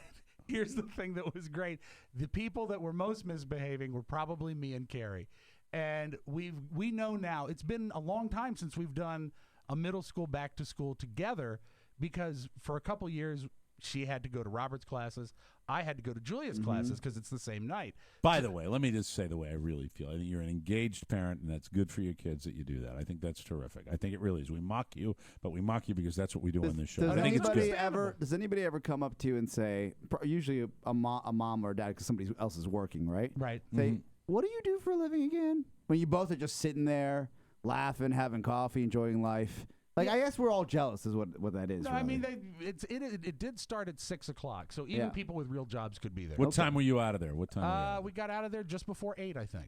Speaker 4: here's the thing that was great: the people that were most misbehaving were probably me and Carrie, and we know now. It's been a long time since we've done a middle school back to school together because for a couple years she had to go to Robert's classes. I had to go to Julia's classes because it's the same night.
Speaker 3: By the way, let me just say the way I really feel. I think you're an engaged parent, and that's good for your kids that you do that. I think that's terrific. I think it really is. We mock you, but we mock you because that's what we do on this show.
Speaker 5: Does
Speaker 3: I think it's
Speaker 5: anybody
Speaker 3: good.
Speaker 5: does anybody ever come up to you and say, usually a mom or a dad, because somebody else is working, right?
Speaker 4: Right.
Speaker 5: Say, what do you do for a living again? When you both are just sitting there, laughing, having coffee, enjoying life. Like, I guess we're all jealous is what that is.
Speaker 4: No,
Speaker 5: really.
Speaker 4: I mean it did start at 6 o'clock, so even people with real jobs could be there.
Speaker 3: What time were you out of there? What time? were you out of
Speaker 4: We got out of there just before 8, I think.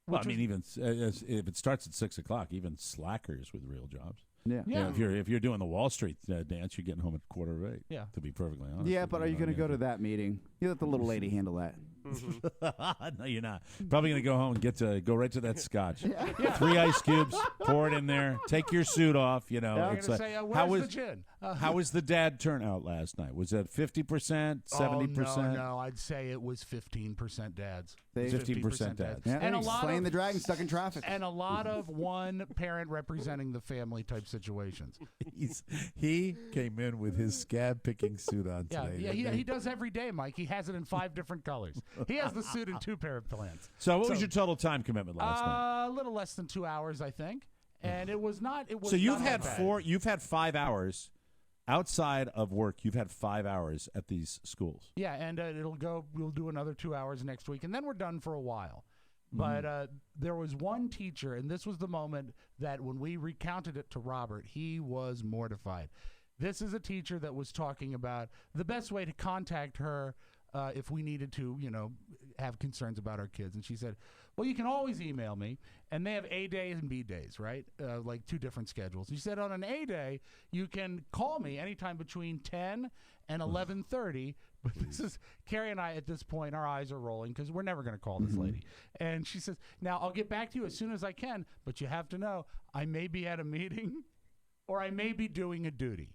Speaker 3: Well, I mean, even if it starts at 6 o'clock, even slackers with real jobs.
Speaker 5: Yeah.
Speaker 4: Yeah.
Speaker 3: If you're doing the Wall Street dance, you're getting home at 7:45.
Speaker 4: Yeah.
Speaker 3: To be perfectly honest.
Speaker 5: Yeah,
Speaker 3: with
Speaker 5: but
Speaker 3: you,
Speaker 5: are you going to go to that meeting? You let the little lady handle that.
Speaker 3: No, you're not. Probably going to go home and go right to that scotch. 3 ice cubes, pour it in there, take your suit off. You know,
Speaker 4: I'm
Speaker 3: it's
Speaker 4: going to
Speaker 3: like,
Speaker 4: say,
Speaker 3: how
Speaker 4: where's
Speaker 3: was
Speaker 4: the gin?
Speaker 3: how was the dad turnout last night? Was it 50%, 70%?
Speaker 4: Oh, no, I'd say it was 15% dads.
Speaker 3: 15% dads.
Speaker 5: Yeah,
Speaker 4: And a
Speaker 5: he's
Speaker 4: lot
Speaker 5: slaying
Speaker 4: of
Speaker 5: the dragon stuck in traffic.
Speaker 4: and a lot of one parent representing the family type situations.
Speaker 3: He came in with his scab picking suit on
Speaker 4: Yeah,
Speaker 3: today.
Speaker 4: yeah,
Speaker 3: didn't
Speaker 4: he does every day, Mike. He has it in 5 different colors. He has the suit in 2 pair of pants.
Speaker 3: So what was your total time commitment last night?
Speaker 4: A little less than 2 hours, I think. And it was not. It was.
Speaker 3: So you've
Speaker 4: not
Speaker 3: had
Speaker 4: that bad.
Speaker 3: 4. You've had 5 hours outside of work. You've had 5 hours at these schools.
Speaker 4: Yeah, and it'll go. We'll do another 2 hours next week, and then we're done for a while. But there was one teacher, and this was the moment that when we recounted it to Robert, he was mortified. This is a teacher that was talking about the best way to contact her if we needed to, have concerns about our kids. And she said, well, you can always email me. And they have A days and B days, right? Like 2 different schedules. She said on an A day, you can call me anytime between 10 and 11:30 But this is Carrie and I at this point, our eyes are rolling because we're never going to call this lady. And she says, now I'll get back to you as soon as I can, but you have to know I may be at a meeting or I may be doing a duty.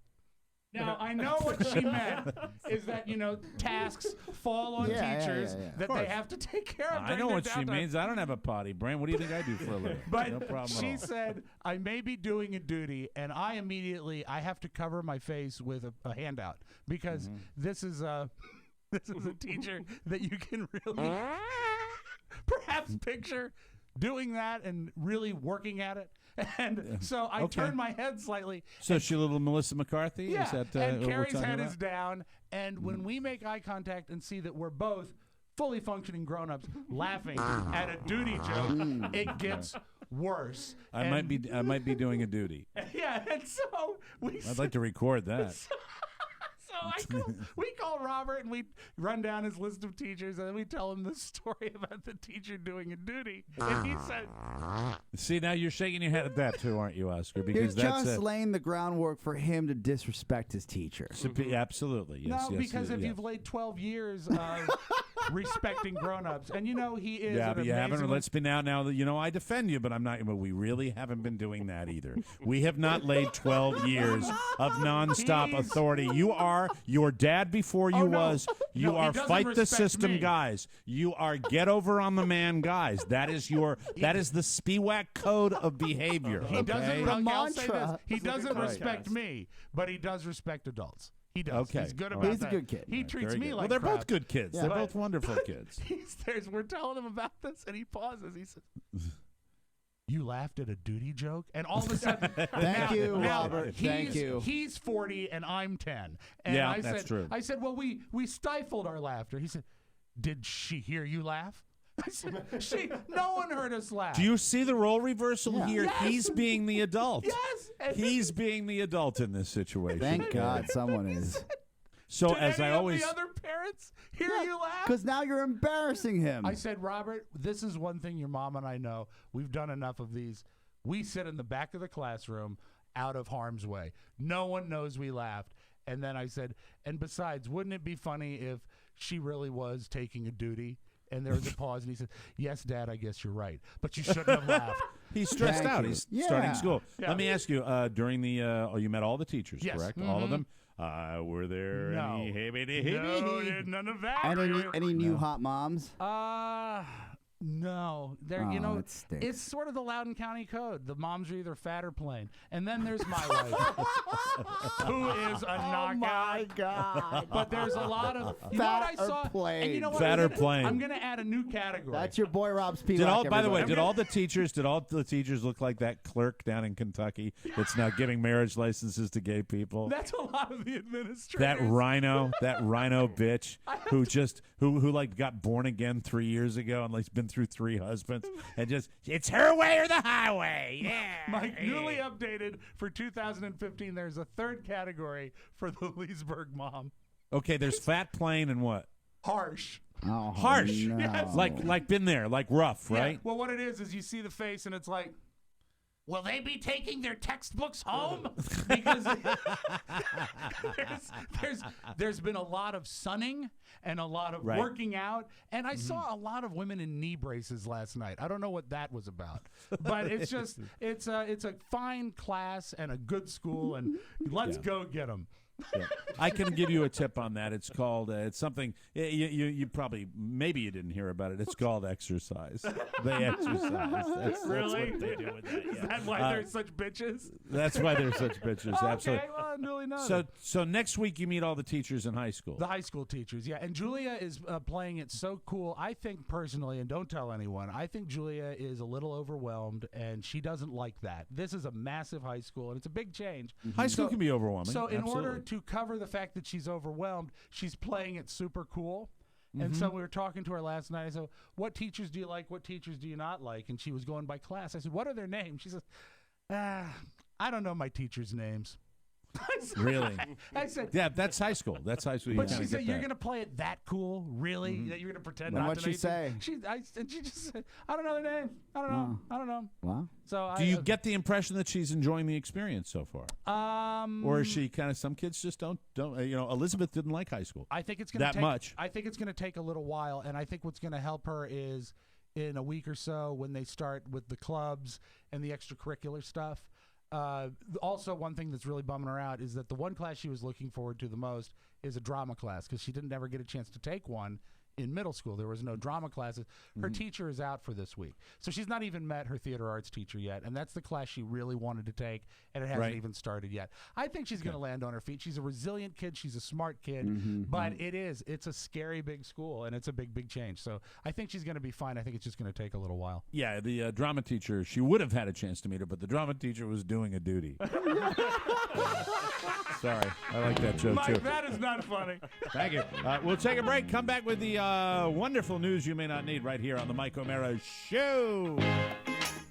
Speaker 4: Now, I know what she meant is that, tasks fall on teachers that they have to take care of.
Speaker 3: I know what she means. I don't have a potty brain. What do you think I do for a living?
Speaker 4: But
Speaker 3: no problem
Speaker 4: she
Speaker 3: at all.
Speaker 4: said, I may be doing a duty, and I have to cover my face with a handout because this is a teacher that you can really perhaps picture doing that and really working at it. And so I turned my head slightly.
Speaker 3: So she a little Melissa McCarthy?
Speaker 4: Yeah,
Speaker 3: Is that,
Speaker 4: and
Speaker 3: what we're
Speaker 4: Carrie's
Speaker 3: talking
Speaker 4: head
Speaker 3: about?
Speaker 4: is down. And when we make eye contact and see that we're both fully functioning grown-ups laughing at a duty joke, it gets worse.
Speaker 3: I might be doing a duty.
Speaker 4: Yeah, and so
Speaker 3: I'd like to record that.
Speaker 4: we call Robert and we run down his list of teachers and then we tell him the story about the teacher doing a duty. And he said,
Speaker 3: See, now you're shaking your head at that too, aren't you, Oscar?
Speaker 5: You're
Speaker 3: Because that's
Speaker 5: just laying the groundwork for him to disrespect his teacher.
Speaker 3: Absolutely. Yes,
Speaker 4: no,
Speaker 3: yes,
Speaker 4: because
Speaker 3: yes,
Speaker 4: if you've laid 12 years of respecting grown-ups, and he is
Speaker 3: yeah,
Speaker 4: an
Speaker 3: but you haven't.
Speaker 4: amazing-
Speaker 3: Let's be now that I defend you, but I'm not. But we really haven't been doing that either. We have not laid 12 years of nonstop authority. You are your dad before you was. You are
Speaker 4: he doesn't
Speaker 3: fight the
Speaker 4: respect
Speaker 3: system
Speaker 4: me.
Speaker 3: guys. You are get over on the man guys. That is the Spiewak code of behavior.
Speaker 4: He doesn't.
Speaker 5: The
Speaker 4: I'll say this.
Speaker 5: mantra.
Speaker 4: He doesn't respect me, but he does respect adults. He does.
Speaker 3: Okay.
Speaker 4: He's good
Speaker 3: All
Speaker 4: about
Speaker 3: right.
Speaker 5: He's a
Speaker 4: that.
Speaker 5: good kid.
Speaker 4: He treats
Speaker 3: Very
Speaker 4: me
Speaker 3: good.
Speaker 4: like
Speaker 3: Well, they're
Speaker 4: crap.
Speaker 3: both good kids.
Speaker 5: Yeah.
Speaker 3: They're both wonderful kids.
Speaker 4: We're telling him about this, and he pauses. He says, "You laughed at a duty joke," and all of a sudden,
Speaker 5: Thank you,
Speaker 4: now
Speaker 5: Robert. Thank you.
Speaker 4: He's 40 and I'm 10. And
Speaker 3: Yeah,
Speaker 4: I
Speaker 3: that's
Speaker 4: said,
Speaker 3: true.
Speaker 4: I said, "Well, we stifled our laughter." He said, "Did she hear you laugh?" I said, no one heard us laugh.
Speaker 3: Do you see the role reversal here?
Speaker 4: Yes.
Speaker 3: He's being the adult.
Speaker 4: Yes. And
Speaker 3: He's being the adult in this situation.
Speaker 5: Thank God someone is.
Speaker 3: So
Speaker 4: did
Speaker 3: as
Speaker 4: any
Speaker 3: I always
Speaker 4: of the other parents hear you laugh?
Speaker 5: Because now you're embarrassing him.
Speaker 4: I said, Robert, this is one thing your mom and I know. We've done enough of these. We sit in the back of the classroom out of harm's way. No one knows we laughed. And then I said, and besides, wouldn't it be funny if she really was taking a duty? And there was a pause, and he said, yes, Dad, I guess you're right. But you shouldn't have laughed.
Speaker 3: He's stressed
Speaker 5: Thank
Speaker 3: out.
Speaker 5: you.
Speaker 3: He's
Speaker 5: Yeah.
Speaker 3: starting school.
Speaker 4: Yeah.
Speaker 3: Let me ask you, during the, you met all the teachers,
Speaker 4: Yes.
Speaker 3: correct? All of them? Were there
Speaker 4: No.
Speaker 3: any
Speaker 4: No, there's none of that.
Speaker 5: Any new hot moms?
Speaker 4: No.
Speaker 5: Oh, it stinks.
Speaker 4: It's sort of the Loudoun County code. The moms are either fat or plain. And then there's my wife, who is a knockout.
Speaker 5: Oh my God!
Speaker 4: But there's a lot of
Speaker 5: Fat
Speaker 4: what I saw.
Speaker 5: or plain?
Speaker 4: And you know what?
Speaker 3: Fat or plain?
Speaker 4: I'm gonna add a new category.
Speaker 5: That's your boy Robb Spiewak.
Speaker 3: Did all, by the way,
Speaker 5: everybody.
Speaker 3: did all the teachers look like that clerk down in Kentucky that's now giving marriage licenses to gay people?
Speaker 4: That's a lot of the administrators.
Speaker 3: That rhino bitch who like got born again 3 years ago and like been through 3 husbands and just it's her way or the highway. Yeah.
Speaker 4: My newly updated for 2015. There's a third category for the Leesburg mom.
Speaker 3: Okay, there's fat, plain, and what?
Speaker 4: Harsh.
Speaker 5: Oh,
Speaker 3: Harsh.
Speaker 5: no.
Speaker 4: Yes.
Speaker 3: Like been there, like rough, right?
Speaker 4: Yeah. Well, what it is you see the face and it's like, will they be taking their textbooks home? Because there's been a lot of sunning and a lot of working out, and I saw a lot of women in knee braces last night. I don't know what that was about, but it's just it's a fine class and a good school, and let's go get them.
Speaker 3: Yeah. I can give you a tip on that. It's called it's something you probably maybe you didn't hear about it. It's called exercise. They exercise. That's
Speaker 4: Really?
Speaker 3: what they do with that.
Speaker 4: Is
Speaker 3: Yeah.
Speaker 4: that why they're such bitches?
Speaker 3: That's why they're such bitches.
Speaker 4: Okay,
Speaker 3: Absolutely.
Speaker 4: well, I really know.
Speaker 3: So next week you meet all the teachers in high school.
Speaker 4: The high school teachers, yeah. And Julia is playing it so cool. I think personally, and don't tell anyone, I think Julia is a little overwhelmed, and she doesn't like that. This is a massive high school, and it's a big change.
Speaker 3: High school can be overwhelming.
Speaker 4: So in
Speaker 3: Absolutely.
Speaker 4: order to cover the fact that she's overwhelmed, she's playing it super cool. And so we were talking to her last night. I said, what teachers do you like? What teachers do you not like? And she was going by class. I said, what are their names? She says, I don't know my teachers' names.
Speaker 3: Really?
Speaker 4: I said,
Speaker 3: yeah, that's high school. That's high school.
Speaker 4: But she said, "You're going to play it that cool, really? That you're going to pretend not to?"
Speaker 5: What'd she say?
Speaker 4: She just said, "I don't know the name. I don't know. I don't know."
Speaker 5: Wow.
Speaker 4: So
Speaker 3: do you get the impression that she's enjoying the experience so far? Or is she kind of? Some kids just don't. Elizabeth didn't like high school.
Speaker 4: I think it's going to
Speaker 3: that much.
Speaker 4: I think it's going to take a little while, and I think what's going to help her is in a week or so when they start with the clubs and the extracurricular stuff. Also, one thing that's really bumming her out is that the one class she was looking forward to the most is a drama class because she didn't ever get a chance to take one in middle school. There was no drama classes. Her teacher is out for this week. So she's not even met her theater arts teacher yet, and that's the class she really wanted to take, and it hasn't even started yet. I think she's going to land on her feet. She's a resilient kid. She's a smart kid, but it's a scary big school, and it's a big, big change. So I think she's going to be fine. I think it's just going to take a little while.
Speaker 3: Yeah, the drama teacher, she would have had a chance to meet her, but the drama teacher was doing a duty. Sorry. I like that joke,
Speaker 4: Mike,
Speaker 3: too.
Speaker 4: that is not funny.
Speaker 3: Thank you. We'll take a break. Come back with the wonderful news you may not need right here on the Mike O'Mara Show.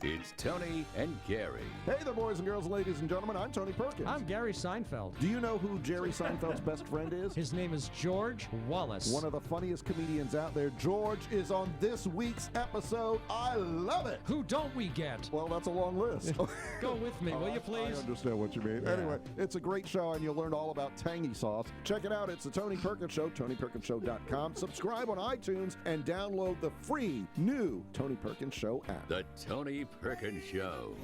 Speaker 1: It's Tony and Gary.
Speaker 12: Hey there, boys and girls, ladies and gentlemen. I'm Tony Perkins.
Speaker 13: I'm Gary Seinfeld.
Speaker 12: Do you know who Jerry Seinfeld's best friend is?
Speaker 13: His name is George Wallace.
Speaker 12: One of the funniest comedians out there. George is on this week's episode. I love it.
Speaker 13: Who don't we get?
Speaker 12: Well, that's a long list.
Speaker 13: Go with me, will you please?
Speaker 12: I understand what you mean. Yeah. Anyway, it's a great show, and you'll learn all about tangy sauce. Check it out. It's the Tony Perkins Show, TonyPerkinsShow.com. Subscribe on iTunes and download the free new Tony Perkins Show app.
Speaker 1: The Tony Perkins Show.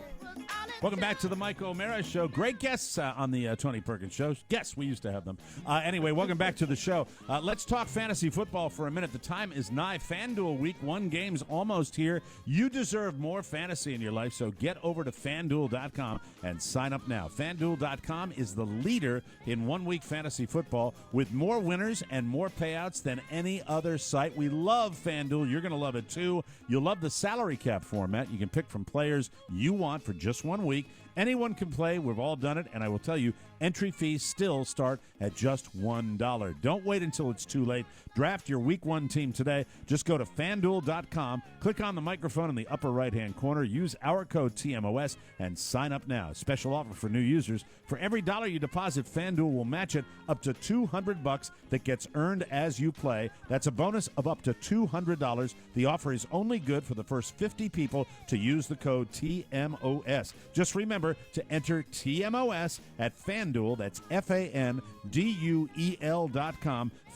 Speaker 3: Welcome back to the Mike O'Mara Show. Great guests on the Tony Perkins Show. Guests, we used to have them. Anyway, welcome back to the show. Let's talk fantasy football for a minute. The time is nigh. FanDuel Week 1 game's almost here. You deserve more fantasy in your life, so get over to FanDuel.com and sign up now. FanDuel.com is the leader in one-week fantasy football with more winners and more payouts than any other site. We love FanDuel. You're going to love it, too. You'll love the salary cap format. You can pick from players you want for just 1 week. Anyone can play. We've all done it. And I will tell you, entry fees still start at just $1. Don't wait until it's too late. Draft your Week 1 team today. Just go to FanDuel.com, click on the microphone in the upper right-hand corner, use our code TMOS, and sign up now. Special offer for new users. For every $1 you deposit, FanDuel will match it up to $200 that gets earned as you play. That's a bonus of up to $200. The offer is only good for the first 50 people to use the code TMOS. Just remember to enter TMOS at FanDuel. That's FanDuel.com.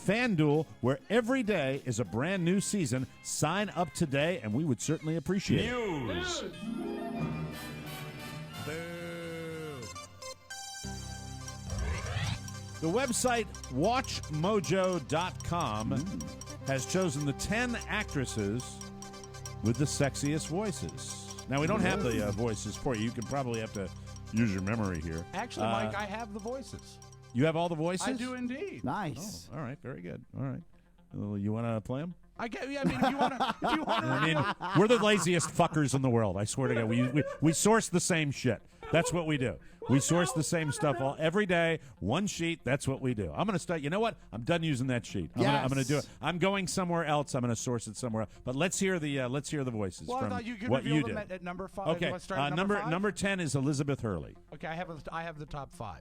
Speaker 3: FanDuel, where every day is a brand new season. Sign up today, and we would certainly appreciate it.
Speaker 13: News.
Speaker 3: The website WatchMojo.com has chosen the 10 actresses with the sexiest voices. Now, we don't have the voices for you. You can probably have to use your memory here.
Speaker 4: Actually, Mike, I have the voices.
Speaker 3: You have all the voices?
Speaker 4: I do indeed.
Speaker 5: Nice.
Speaker 3: Oh, all right, very good. All right. Well, you want to play them?
Speaker 4: If you want to.
Speaker 3: I mean, we're the laziest fuckers in the world. I swear to God. We source the same shit. That's what we do. We source the same stuff every day. One sheet. That's what we do. I'm going to start. You know what? I'm done using that sheet. I'm going to do it. I'm going somewhere else. I'm going to source it somewhere else. But let's hear the voices
Speaker 4: well,
Speaker 3: from
Speaker 4: I thought you could
Speaker 3: what
Speaker 4: reveal
Speaker 3: you
Speaker 4: them
Speaker 3: did.
Speaker 4: at number 5.
Speaker 3: Okay.
Speaker 4: Number
Speaker 3: 10 is Elizabeth Hurley.
Speaker 4: Okay, I have the top 5.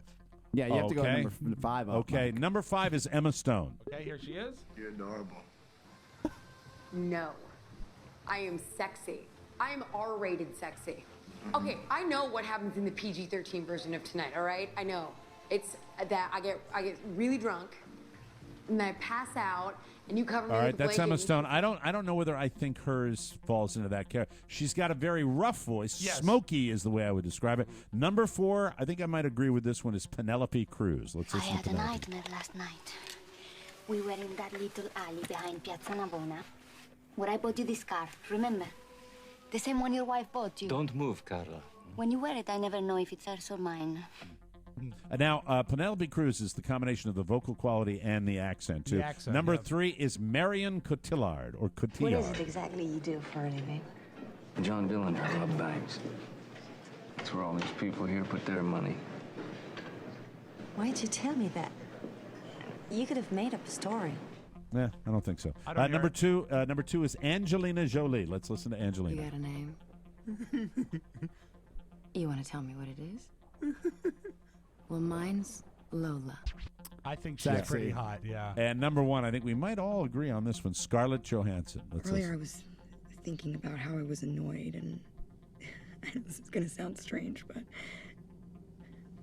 Speaker 5: Yeah, you have to go number 5 up.
Speaker 3: Okay,
Speaker 5: Mike.
Speaker 3: number 5 is Emma Stone.
Speaker 4: Okay, here she is.
Speaker 7: You're adorable.
Speaker 14: No. I am sexy. I am R-rated sexy. Okay, I know what happens in the PG-13 version of Tonight, all right? I know. It's that I get really drunk, and then I pass out, and you cover me
Speaker 3: All
Speaker 14: with
Speaker 3: right,
Speaker 14: a
Speaker 3: that's
Speaker 14: blanket.
Speaker 3: Emma Stone. I don't know whether I think hers falls into that character. She's got a very rough voice.
Speaker 4: Yes.
Speaker 3: Smoky is the way I would describe it. Number 4, I think I might agree with this one, is Penelope Cruz. Let's
Speaker 15: I
Speaker 3: listen
Speaker 15: had
Speaker 3: to
Speaker 15: a
Speaker 3: Penelope.
Speaker 15: nightmare last night. We were in that little alley behind Piazza Navona, where I bought you this scarf, remember? The same one your wife bought you.
Speaker 9: Don't move, Carla.
Speaker 15: When you wear it, I never know if it's hers or mine.
Speaker 3: Now, Penelope Cruz is the combination of the vocal quality and the accent, too.
Speaker 4: The accent,
Speaker 3: Number
Speaker 4: yep.
Speaker 3: 3 is Marion Cotillard, or Cotillard.
Speaker 16: What is it exactly you do for a living?
Speaker 9: John Dillinger Club banks. That's where all these people here put their money.
Speaker 16: Why'd you tell me that? You could have made up a story.
Speaker 3: Yeah, I don't think so.
Speaker 4: I don't
Speaker 3: number 2 is Angelina Jolie. Let's listen to Angelina.
Speaker 10: You got a name? You want to tell me what it is? Well, mine's Lola.
Speaker 4: I think she's pretty hot, yeah.
Speaker 3: And number one, I think we might all agree on this one, Scarlett Johansson.
Speaker 17: Earlier I was thinking about how I was annoyed, and this is going to sound strange, but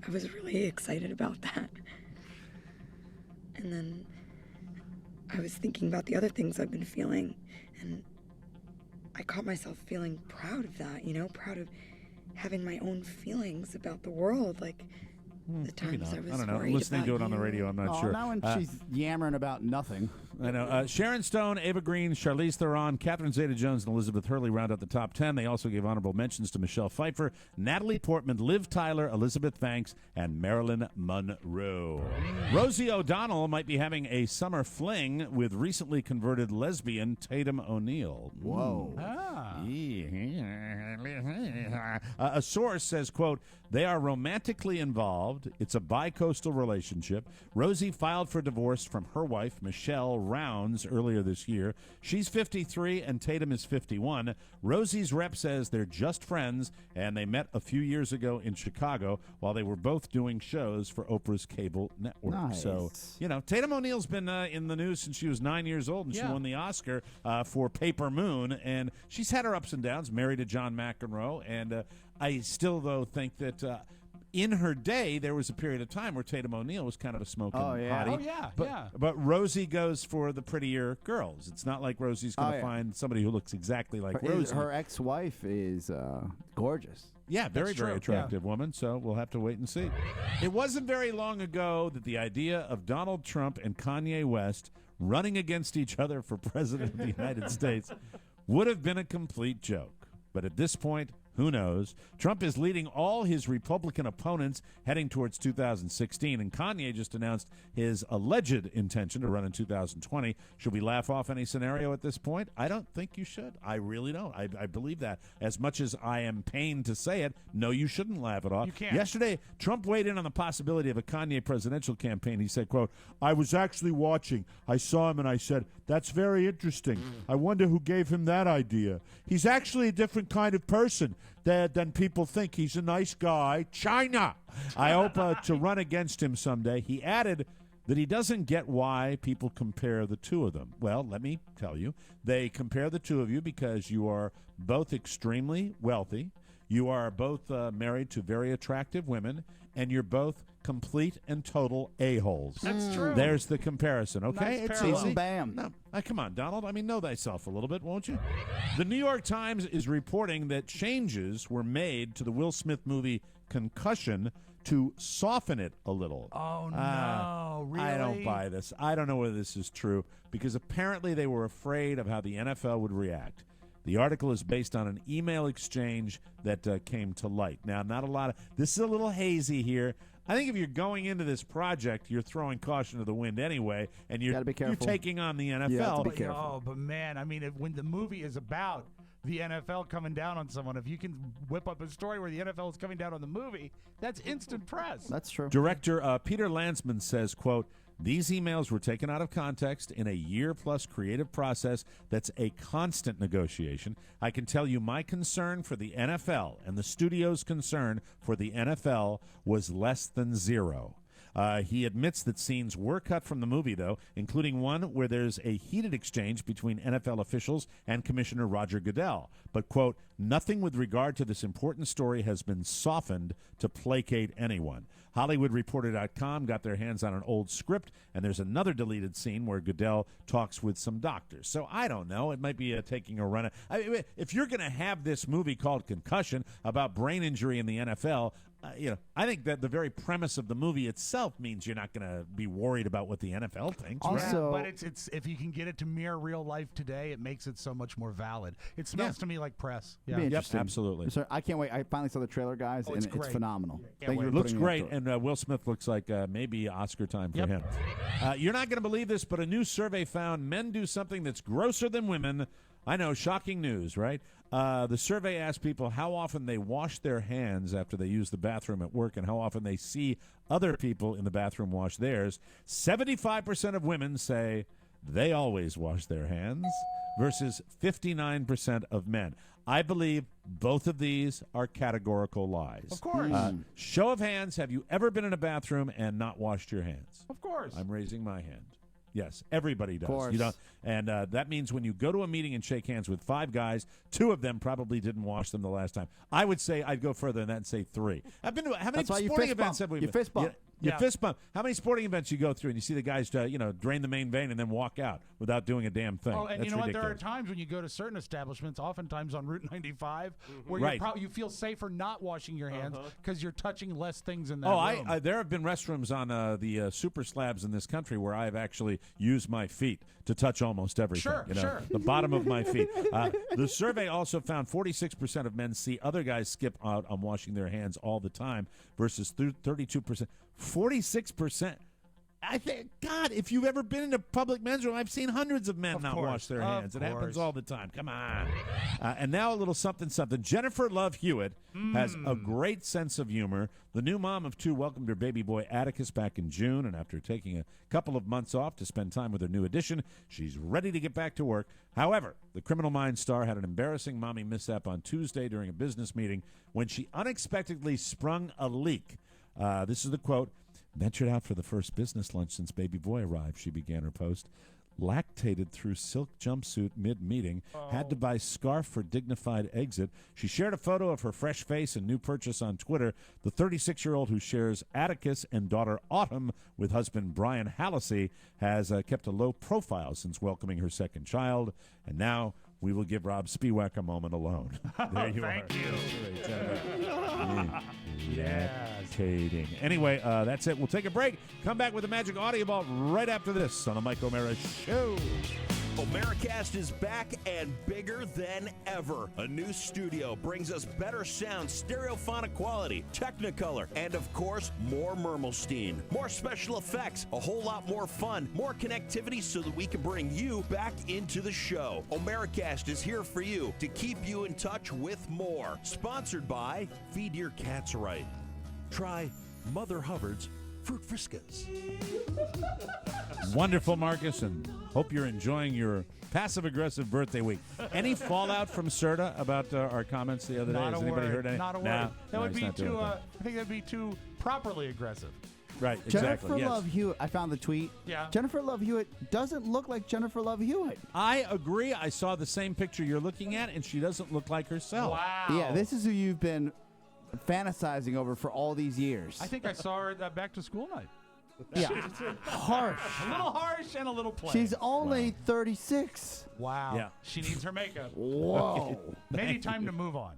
Speaker 17: I was really excited about that. And then I was thinking about the other things I've been feeling, and I caught myself feeling proud of that, proud of having my own feelings about the world, like the times I was
Speaker 3: I don't know.
Speaker 17: worried
Speaker 3: Listening
Speaker 17: about
Speaker 3: to it on the
Speaker 17: you.
Speaker 3: radio, I'm not sure.
Speaker 5: Now when she's yammering about nothing.
Speaker 3: I know. Sharon Stone, Ava Green, Charlize Theron, Catherine Zeta-Jones, and Elizabeth Hurley round out the top 10. They also gave honorable mentions to Michelle Pfeiffer, Natalie Portman, Liv Tyler, Elizabeth Banks, and Marilyn Monroe. Rosie O'Donnell might be having a summer fling with recently converted lesbian Tatum O'Neal.
Speaker 5: Whoa.
Speaker 3: A source says, quote, they are romantically involved. It's a bi-coastal relationship. Rosie filed for divorce from her wife, Michelle Rounds, earlier this year. She's 53 and Tatum is 51. Rosie's rep says they're just friends, and they met a few years ago in Chicago while they were both doing shows for Oprah's cable network.
Speaker 5: Nice.
Speaker 3: So, Tatum O'Neal's been in the news since she was 9 years old, and she won the Oscar for Paper Moon, and she's had her ups and downs, married to John McEnroe, and I still, though, think that in her day, there was a period of time where Tatum O'Neal was kind of a smoking hottie.
Speaker 4: Oh, yeah,
Speaker 3: But Rosie goes for the prettier girls. It's not like Rosie's going to find somebody who looks exactly like Rosie.
Speaker 5: Her ex-wife is gorgeous.
Speaker 3: Yeah, very attractive woman, so we'll have to wait and see. It wasn't very long ago that the idea of Donald Trump and Kanye West running against each other for president of the United States would have been a complete joke. But at this point, who knows? Trump is leading all his Republican opponents heading towards 2016, and Kanye just announced his alleged intention to run in 2020. Should we laugh off any scenario at this point? I don't think you should. I really don't. I believe that. As much as I am pained to say it, no, you shouldn't laugh it off.
Speaker 4: You can't.
Speaker 3: Yesterday, Trump weighed in on the possibility of a Kanye presidential campaign. He said, quote, I was actually watching. I saw him and I said, that's very interesting. I wonder who gave him that idea. He's actually a different kind of person than people think. He's a nice guy. China. I hope to run against him someday. He added that he doesn't get why people compare the two of them. Well, let me tell you. They compare the two of you because you are both extremely wealthy. You are both married to very attractive women, and you're both complete and total a-holes.
Speaker 4: That's true.
Speaker 3: There's the comparison, okay?
Speaker 5: Nice
Speaker 3: It's
Speaker 5: parallel.
Speaker 3: easy.
Speaker 5: Bam.
Speaker 3: No, come on, Donald. I mean, know thyself a little bit, won't you? The New York Times is reporting that changes were made to the Will Smith movie Concussion to soften it a little.
Speaker 4: Oh, no. Really?
Speaker 3: I don't buy this. I don't know whether this is true, because apparently they were afraid of how the NFL would react. The article is based on an email exchange that came to light. Now, not a lot of – this is a little hazy here. I think if you're going into this project, you're throwing caution to the wind anyway, and you're taking on the NFL.
Speaker 5: You have to be careful.
Speaker 4: Oh, but man, I mean, when the movie is about the NFL coming down on someone, if you can whip up a story where the NFL is coming down on the movie, that's instant press.
Speaker 5: That's true.
Speaker 3: Director Peter Landsman says, quote, these emails were taken out of context in a year-plus creative process that's a constant negotiation. I can tell you my concern for the NFL and the studio's concern for the NFL was less than zero. He admits that scenes were cut from the movie, though, including one where there's a heated exchange between NFL officials and Commissioner Roger Goodell. But, quote, nothing with regard to this important story has been softened to placate anyone. HollywoodReporter.com got their hands on an old script, and there's another deleted scene where Goodell talks with some doctors. So I don't know. It might be taking a run. If you're going to have this movie called Concussion about brain injury in the NFL, I think that the very premise of the movie itself means you're not going to be worried about what the NFL thinks.
Speaker 5: Also,
Speaker 4: but it's if you can get it to mirror real life today, it makes it so much more valid. It smells to me like press.
Speaker 5: It'd be interesting.
Speaker 3: Absolutely.
Speaker 5: So I can't wait. I finally saw the trailer, guys, and it's phenomenal. Thank you for
Speaker 3: Looks
Speaker 5: putting me
Speaker 3: great,
Speaker 5: up to it.
Speaker 3: and Will Smith looks like maybe Oscar time for him. You're not going to believe this, but a new survey found men do something that's grosser than women. I know, shocking news, right? The survey asked people how often they wash their hands after they use the bathroom at work and how often they see other people in the bathroom wash theirs. 75% of women say they always wash their hands, versus 59% of men. I believe both of these are categorical lies.
Speaker 4: Of course.
Speaker 3: Show of hands, have you ever been in a bathroom and not washed your hands?
Speaker 4: Of course.
Speaker 3: I'm raising my hand. Yes, everybody does.
Speaker 5: Of course.
Speaker 3: You don't, and that means when you go to a meeting and shake hands with 5 guys, 2 of them probably didn't wash them the last time. I would say I'd go further than that and say 3. I've been to how many sporting events have we been?
Speaker 5: You fist bump.
Speaker 3: You fist bump. How many sporting events you go through and you see the guys, drain the main vein and then walk out without doing a damn thing?
Speaker 4: Oh, and
Speaker 3: That's
Speaker 4: you know
Speaker 3: ridiculous.
Speaker 4: what? There are times when you go to certain establishments, oftentimes on Route 95, where
Speaker 3: Right.
Speaker 4: you feel safer not washing your hands because you're touching less things in that
Speaker 3: Oh,
Speaker 4: room.
Speaker 3: there have been restrooms on the super slabs in this country where I've actually used my feet to touch almost everything.
Speaker 4: Sure, sure.
Speaker 3: The bottom of my feet. The survey also found 46% of men see other guys skip out on washing their hands all the time versus 32%. 46%. I think, God, if you've ever been in a public men's room, I've seen hundreds of men not wash their hands. It happens all the time. Come on. And now a little something. Jennifer Love Hewitt has a great sense of humor. The new mom of 2 welcomed her baby boy Atticus back in June, and after taking a couple of months off to spend time with her new addition, she's ready to get back to work. However, the Criminal Minds star had an embarrassing mommy mishap on Tuesday during a business meeting when she unexpectedly sprung a leak. This is the quote. Ventured out for the first business lunch since baby boy arrived, she began her post. Lactated through silk jumpsuit mid-meeting. Had to buy scarf for dignified exit. She shared a photo of her fresh face and new purchase on Twitter. The 36-year-old who shares Atticus and daughter Autumn with husband Brian Hallisey has kept a low profile since welcoming her second child. And now we will give Rob Spiewak a moment alone. There you are.
Speaker 4: Thank you.
Speaker 3: Lactating. Anyway, that's it. We'll take a break. Come back with the Magic Audio Vault right after this on the Mike O'Mara Show.
Speaker 18: Omeracast is back and bigger than ever. A new studio brings us better sound, stereophonic quality, Technicolor, and of course, more Mermelstein. More special effects, a whole lot more fun, more connectivity so that we can bring you back into the show. Omeracast is here for you to keep you in touch with more. Sponsored by Feed Your Cats Right. Try Mother Hubbard's Fruit Friskas.
Speaker 3: Wonderful, Marcus, and hope you're enjoying your passive-aggressive birthday week. Any fallout from Serta about our comments the other day? Has anybody heard any?
Speaker 4: Not a word.
Speaker 3: Nah,
Speaker 4: That would
Speaker 3: he's
Speaker 4: be
Speaker 3: not doing
Speaker 4: too.
Speaker 3: that.
Speaker 4: I think that'd be too properly aggressive.
Speaker 3: Right,
Speaker 5: Jennifer
Speaker 3: exactly. Yes.
Speaker 5: Love Hewitt, I found the tweet.
Speaker 4: Yeah.
Speaker 5: Jennifer Love Hewitt doesn't look like Jennifer Love Hewitt.
Speaker 3: I agree. I saw the same picture you're looking at, and she doesn't look like herself.
Speaker 4: Wow.
Speaker 5: Yeah, this is who you've been fantasizing over for all these years.
Speaker 4: I think I saw her at that back to school night.
Speaker 5: Yeah. Harsh.
Speaker 4: A little harsh and a little plain.
Speaker 5: She's only 36.
Speaker 4: Wow.
Speaker 3: Yeah.
Speaker 4: She needs her makeup.
Speaker 5: Whoa.
Speaker 4: Maybe time to move on.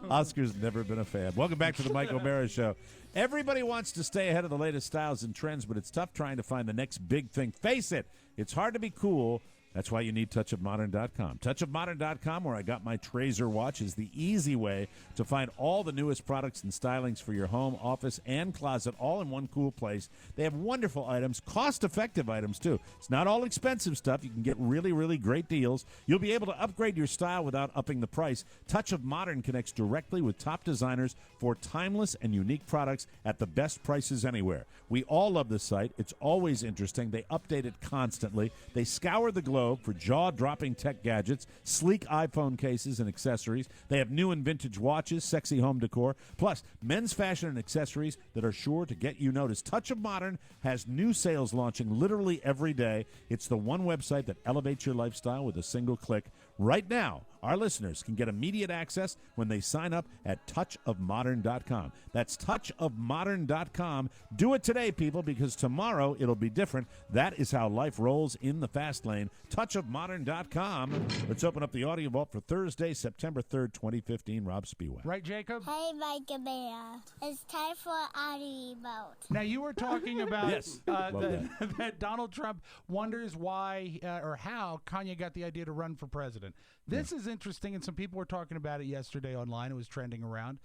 Speaker 3: Oscar's never been a fan. Welcome back to the Mike O'Mara Show. Everybody wants to stay ahead of the latest styles and trends, but it's tough trying to find the next big thing. Face it, it's hard to be cool. That's why you need touchofmodern.com. Touchofmodern.com, where I got my Trazer watch, is the easy way to find all the newest products and stylings for your home, office, and closet, all in one cool place. They have wonderful items, cost-effective items, too. It's not all expensive stuff. You can get really, really great deals. You'll be able to upgrade your style without upping the price. Touch of Modern connects directly with top designers for timeless and unique products at the best prices anywhere. We all love this site. It's always interesting. They update it constantly. They scour the globe for jaw-dropping tech gadgets, sleek iPhone cases and accessories. They have new and vintage watches, sexy home decor, plus men's fashion and accessories that are sure to get you noticed. Touch of Modern has new sales launching literally every day. It's the one website that elevates your lifestyle with a single click. Right now, our listeners can get immediate access when they sign up at touchofmodern.com. That's touchofmodern.com. Do it today, people, because tomorrow it'll be different. That is how life rolls in the fast lane. Touchofmodern.com. Let's open up the audio vault for Thursday, September 3rd, 2015. Rob Spiewak.
Speaker 4: Right, Jacob?
Speaker 19: Hey, Mike and Bear. It's time for audio vault.
Speaker 4: Now, you were talking about
Speaker 3: Yes.
Speaker 4: that Donald Trump wonders why or how Kanye got the idea to run for president. This is interesting, and some people were talking about it yesterday online. It was trending around.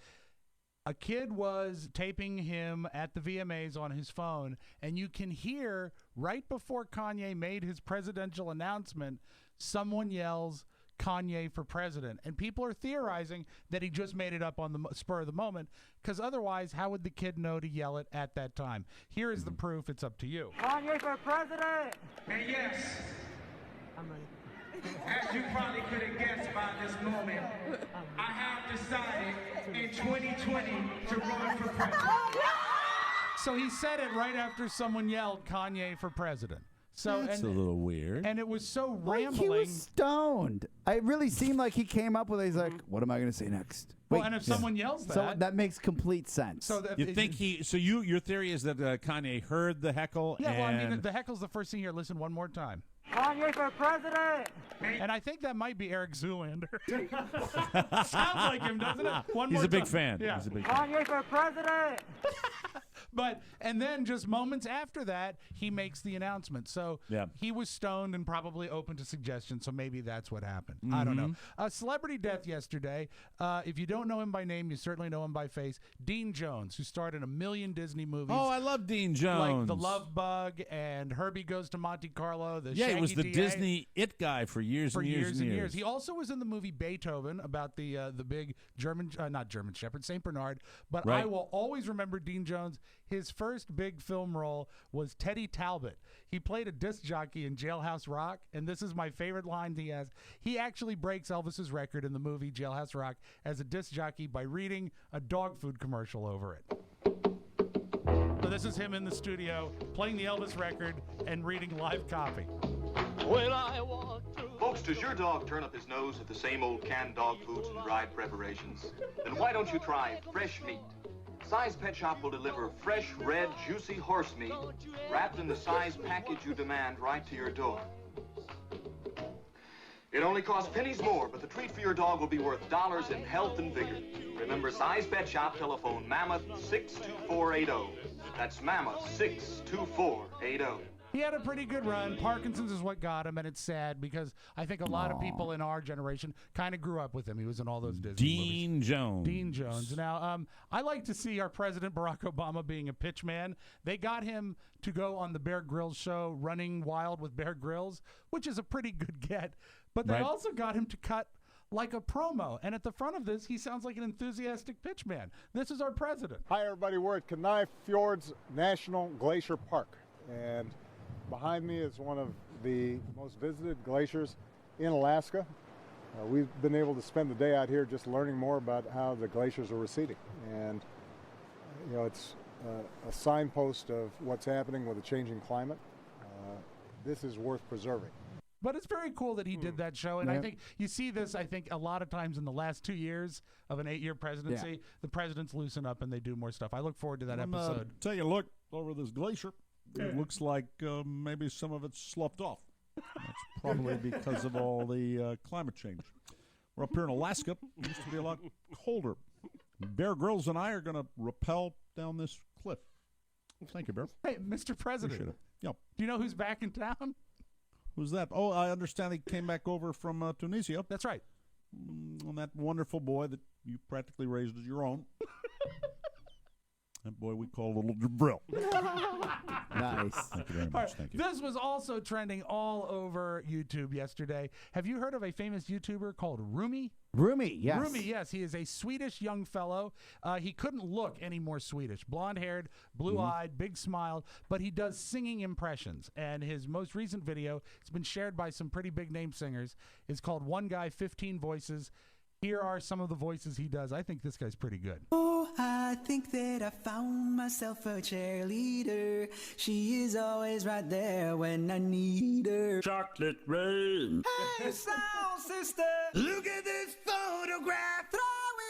Speaker 4: A kid was taping him at the VMAs on his phone, and you can hear right before Kanye made his presidential announcement, someone yells, Kanye for president. And people are theorizing that he just made it up on the spur of the moment, because otherwise, how would the kid know to yell it at that time? Here is the proof. It's up to you.
Speaker 20: Kanye for president! And yes, As you probably could have guessed by this moment, I have decided in 2020 to run for president.
Speaker 4: So he said it right after someone yelled Kanye for president. So
Speaker 3: That's a little weird.
Speaker 4: And it was so
Speaker 5: Like,
Speaker 4: rambling.
Speaker 5: he was stoned. It really seemed like he came up with it. He's like, what am I going to say next?
Speaker 4: Well, and if someone yells
Speaker 5: So
Speaker 4: that.
Speaker 5: that makes complete sense.
Speaker 4: So that,
Speaker 3: You think your theory is that Kanye heard the heckle?
Speaker 4: Yeah, well, I mean,
Speaker 3: and-
Speaker 4: the heckle's the first thing here. Listen one more time.
Speaker 20: Kanye for president!
Speaker 4: And I think that might be Eric Zoolander. Sounds like him, doesn't it? One
Speaker 3: He's
Speaker 4: more
Speaker 3: a big
Speaker 4: time.
Speaker 3: fan.
Speaker 4: Yeah.
Speaker 3: He's a big fan.
Speaker 20: Kanye for president!
Speaker 4: And then just moments after that, he makes the announcement. So
Speaker 3: Yeah.
Speaker 4: he was stoned and probably open to suggestions. So maybe that's what happened. I don't know. A celebrity death yesterday. If you don't know him by name, you certainly know him by face. Dean Jones, who starred in a million Disney movies.
Speaker 3: Oh, I love Dean Jones.
Speaker 4: Like The Love Bug and Herbie Goes to Monte Carlo. The
Speaker 3: Yeah, he was
Speaker 4: Shaggy
Speaker 3: the
Speaker 4: DA.
Speaker 3: Disney it guy for years and years and years.
Speaker 4: He also was in the movie Beethoven about the big not German Shepherd, Saint Bernard. But
Speaker 3: Right.
Speaker 4: I will always remember Dean Jones. His first big film role was Teddy Talbot. He played a disc jockey in Jailhouse Rock, and this is my favorite line he has. He actually breaks Elvis's record in the movie Jailhouse Rock as a disc jockey by reading a dog food commercial over it. So this is him in the studio playing the Elvis record and reading live copy.
Speaker 21: When I walk through. Folks, does your dog turn up his nose at the same old canned dog foods and dried preparations? Then why don't you try fresh meat? Size Pet Shop will deliver fresh, red, juicy horse meat wrapped in the size package you demand right to your door. It only costs pennies more, but the treat for your dog will be worth dollars in health and vigor. Remember, Size Pet Shop, telephone Mammoth 62480. That's Mammoth 62480.
Speaker 4: He had a pretty good run. Parkinson's is what got him, and it's sad because I think a lot of people in our generation kind of grew up with him. He was in all those Disney movies.
Speaker 3: Dean Jones.
Speaker 4: Dean Jones. Now, I like to see our President Barack Obama being a pitch man. They got him to go on the Bear Grylls show, Running Wild with Bear Grylls, which is a pretty good get. But they also got him to cut like a promo. And at the front of this, he sounds like an enthusiastic pitch man. This is our president.
Speaker 22: Hi, everybody. We're at Kenai Fjords National Glacier Park. And behind me is one of the most visited glaciers in Alaska. We've been able to spend the day out here just learning more about how the glaciers are receding. And, you know, it's a signpost of what's happening with a changing climate. This is worth preserving.
Speaker 4: But it's very cool that he did that show. And I think you see this, I think, a lot of times in the last 2 years of an 8-year presidency, the presidents loosen up and they do more stuff. I look forward to that episode.
Speaker 3: Take a look over this glacier. It looks like maybe some of it's sloughed off. That's probably because of all the climate change. We're up here in Alaska. It used to be a lot colder. Bear Grylls and I are going to rappel down this cliff. Thank you, Bear.
Speaker 4: Hey, Mr. President.
Speaker 3: Appreciate it. Yep.
Speaker 4: Do you know who's back in town?
Speaker 3: Who's that? Oh, I understand he came back over from Tunisia.
Speaker 4: That's right.
Speaker 3: On that wonderful boy that you practically raised as your own. That boy we call Little Jabril.
Speaker 5: Nice.
Speaker 3: Thank you very much. Thank you.
Speaker 4: This was also trending all over YouTube yesterday. Have you heard of a famous YouTuber called Rumi?
Speaker 5: Rumi, yes.
Speaker 4: Rumi, yes. He is a Swedish young fellow. He couldn't look any more Swedish. Blonde-haired, blue-eyed, big smile, but he does singing impressions. And his most recent video, it's been shared by some pretty big-name singers, is called One Guy, 15 Voices. Here are some of the voices he does. I think this guy's pretty good.
Speaker 11: Oh, I think that I found myself a cheerleader. She is always right there when I need her. Chocolate rain. Hey, sound sister, look at this photograph. Throw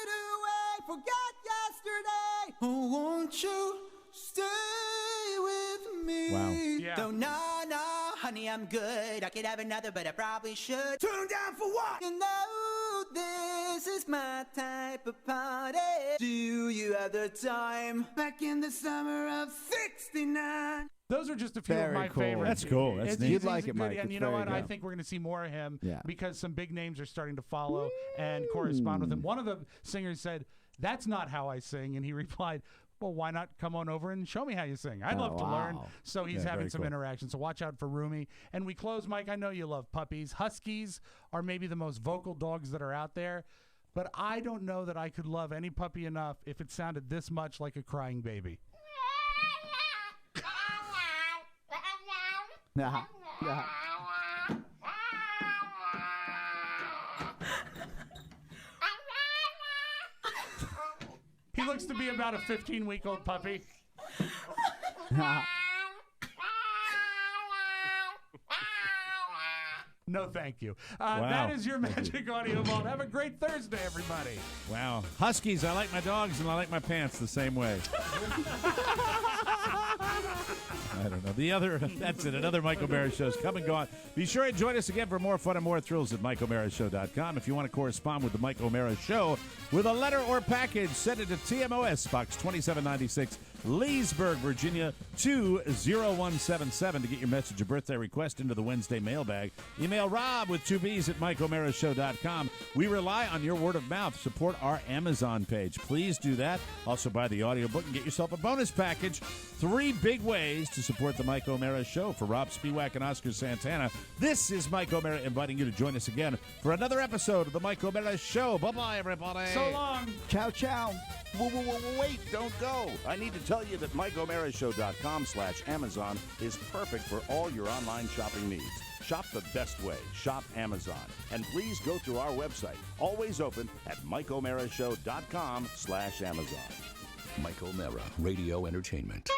Speaker 11: it away, forget yesterday. Oh, won't you stay with me?
Speaker 3: Wow.
Speaker 4: Yeah.
Speaker 11: Don't no, honey, I'm good. I could have another, but I probably should. Turn down for what? You know this is my type of party. Do you have the time? Back in the summer of '69.
Speaker 4: Those are just a few of
Speaker 5: Very
Speaker 4: my
Speaker 5: cool.
Speaker 4: favorites.
Speaker 3: That's cool. That's neat.
Speaker 5: You'd like
Speaker 4: he's
Speaker 5: it,
Speaker 4: good.
Speaker 5: Mike.
Speaker 4: And
Speaker 5: It's
Speaker 4: you know
Speaker 5: very
Speaker 4: what? I
Speaker 5: good.
Speaker 4: think we're going to see more of him
Speaker 5: Yeah.
Speaker 4: because some big names are starting to follow and correspond with him. One of the singers said, "That's not how I sing," and he replied, "Well, why not come on over and show me how you sing? I'd love to learn." So he's
Speaker 3: Yeah,
Speaker 4: having
Speaker 3: very
Speaker 4: some
Speaker 3: cool.
Speaker 4: interaction. So watch out for Rumi. And we close, Mike. I know you love puppies. Huskies are maybe the most vocal dogs that are out there. But I don't know that I could love any puppy enough if it sounded this much like a crying baby. He looks to be about a 15-week-old puppy. No, thank you.
Speaker 3: Wow.
Speaker 4: That is your Magic Audio Vault. Have a great Thursday, everybody.
Speaker 3: Wow. Huskies, I like my dogs and I like my pants the same way. I don't know. That's it. Another Mike O'Mara Show's come and gone. Be sure and join us again for more fun and more thrills at MikeO'MaraShow.com. If you want to correspond with the Mike O'Mara Show with a letter or package, send it to TMOS, Box 2796, Leesburg, Virginia, 20177 to get your message or birthday request into the Wednesday mailbag. Email Rob with 2 B's at MikeO'MaraShow.com. We rely on your word of mouth. Support our Amazon page. Please do that. Also buy the audiobook and get yourself a bonus package. 3 big ways to support the Mike O'Mara Show. For Rob Spiewak and Oscar Santana, this is Mike O'Mara inviting you to join us again for another episode of the Mike O'Mara Show. Bye-bye, everybody.
Speaker 4: So long.
Speaker 5: Ciao, ciao.
Speaker 18: Wait, don't go. I need to tell you that MikeO'MaraShow.com/Amazon is perfect for all your online shopping needs. Shop the best way. Shop Amazon. And please go through our website, always open at MikeO'MaraShow.com/Amazon.
Speaker 1: Mike O'Mara, Radio Entertainment.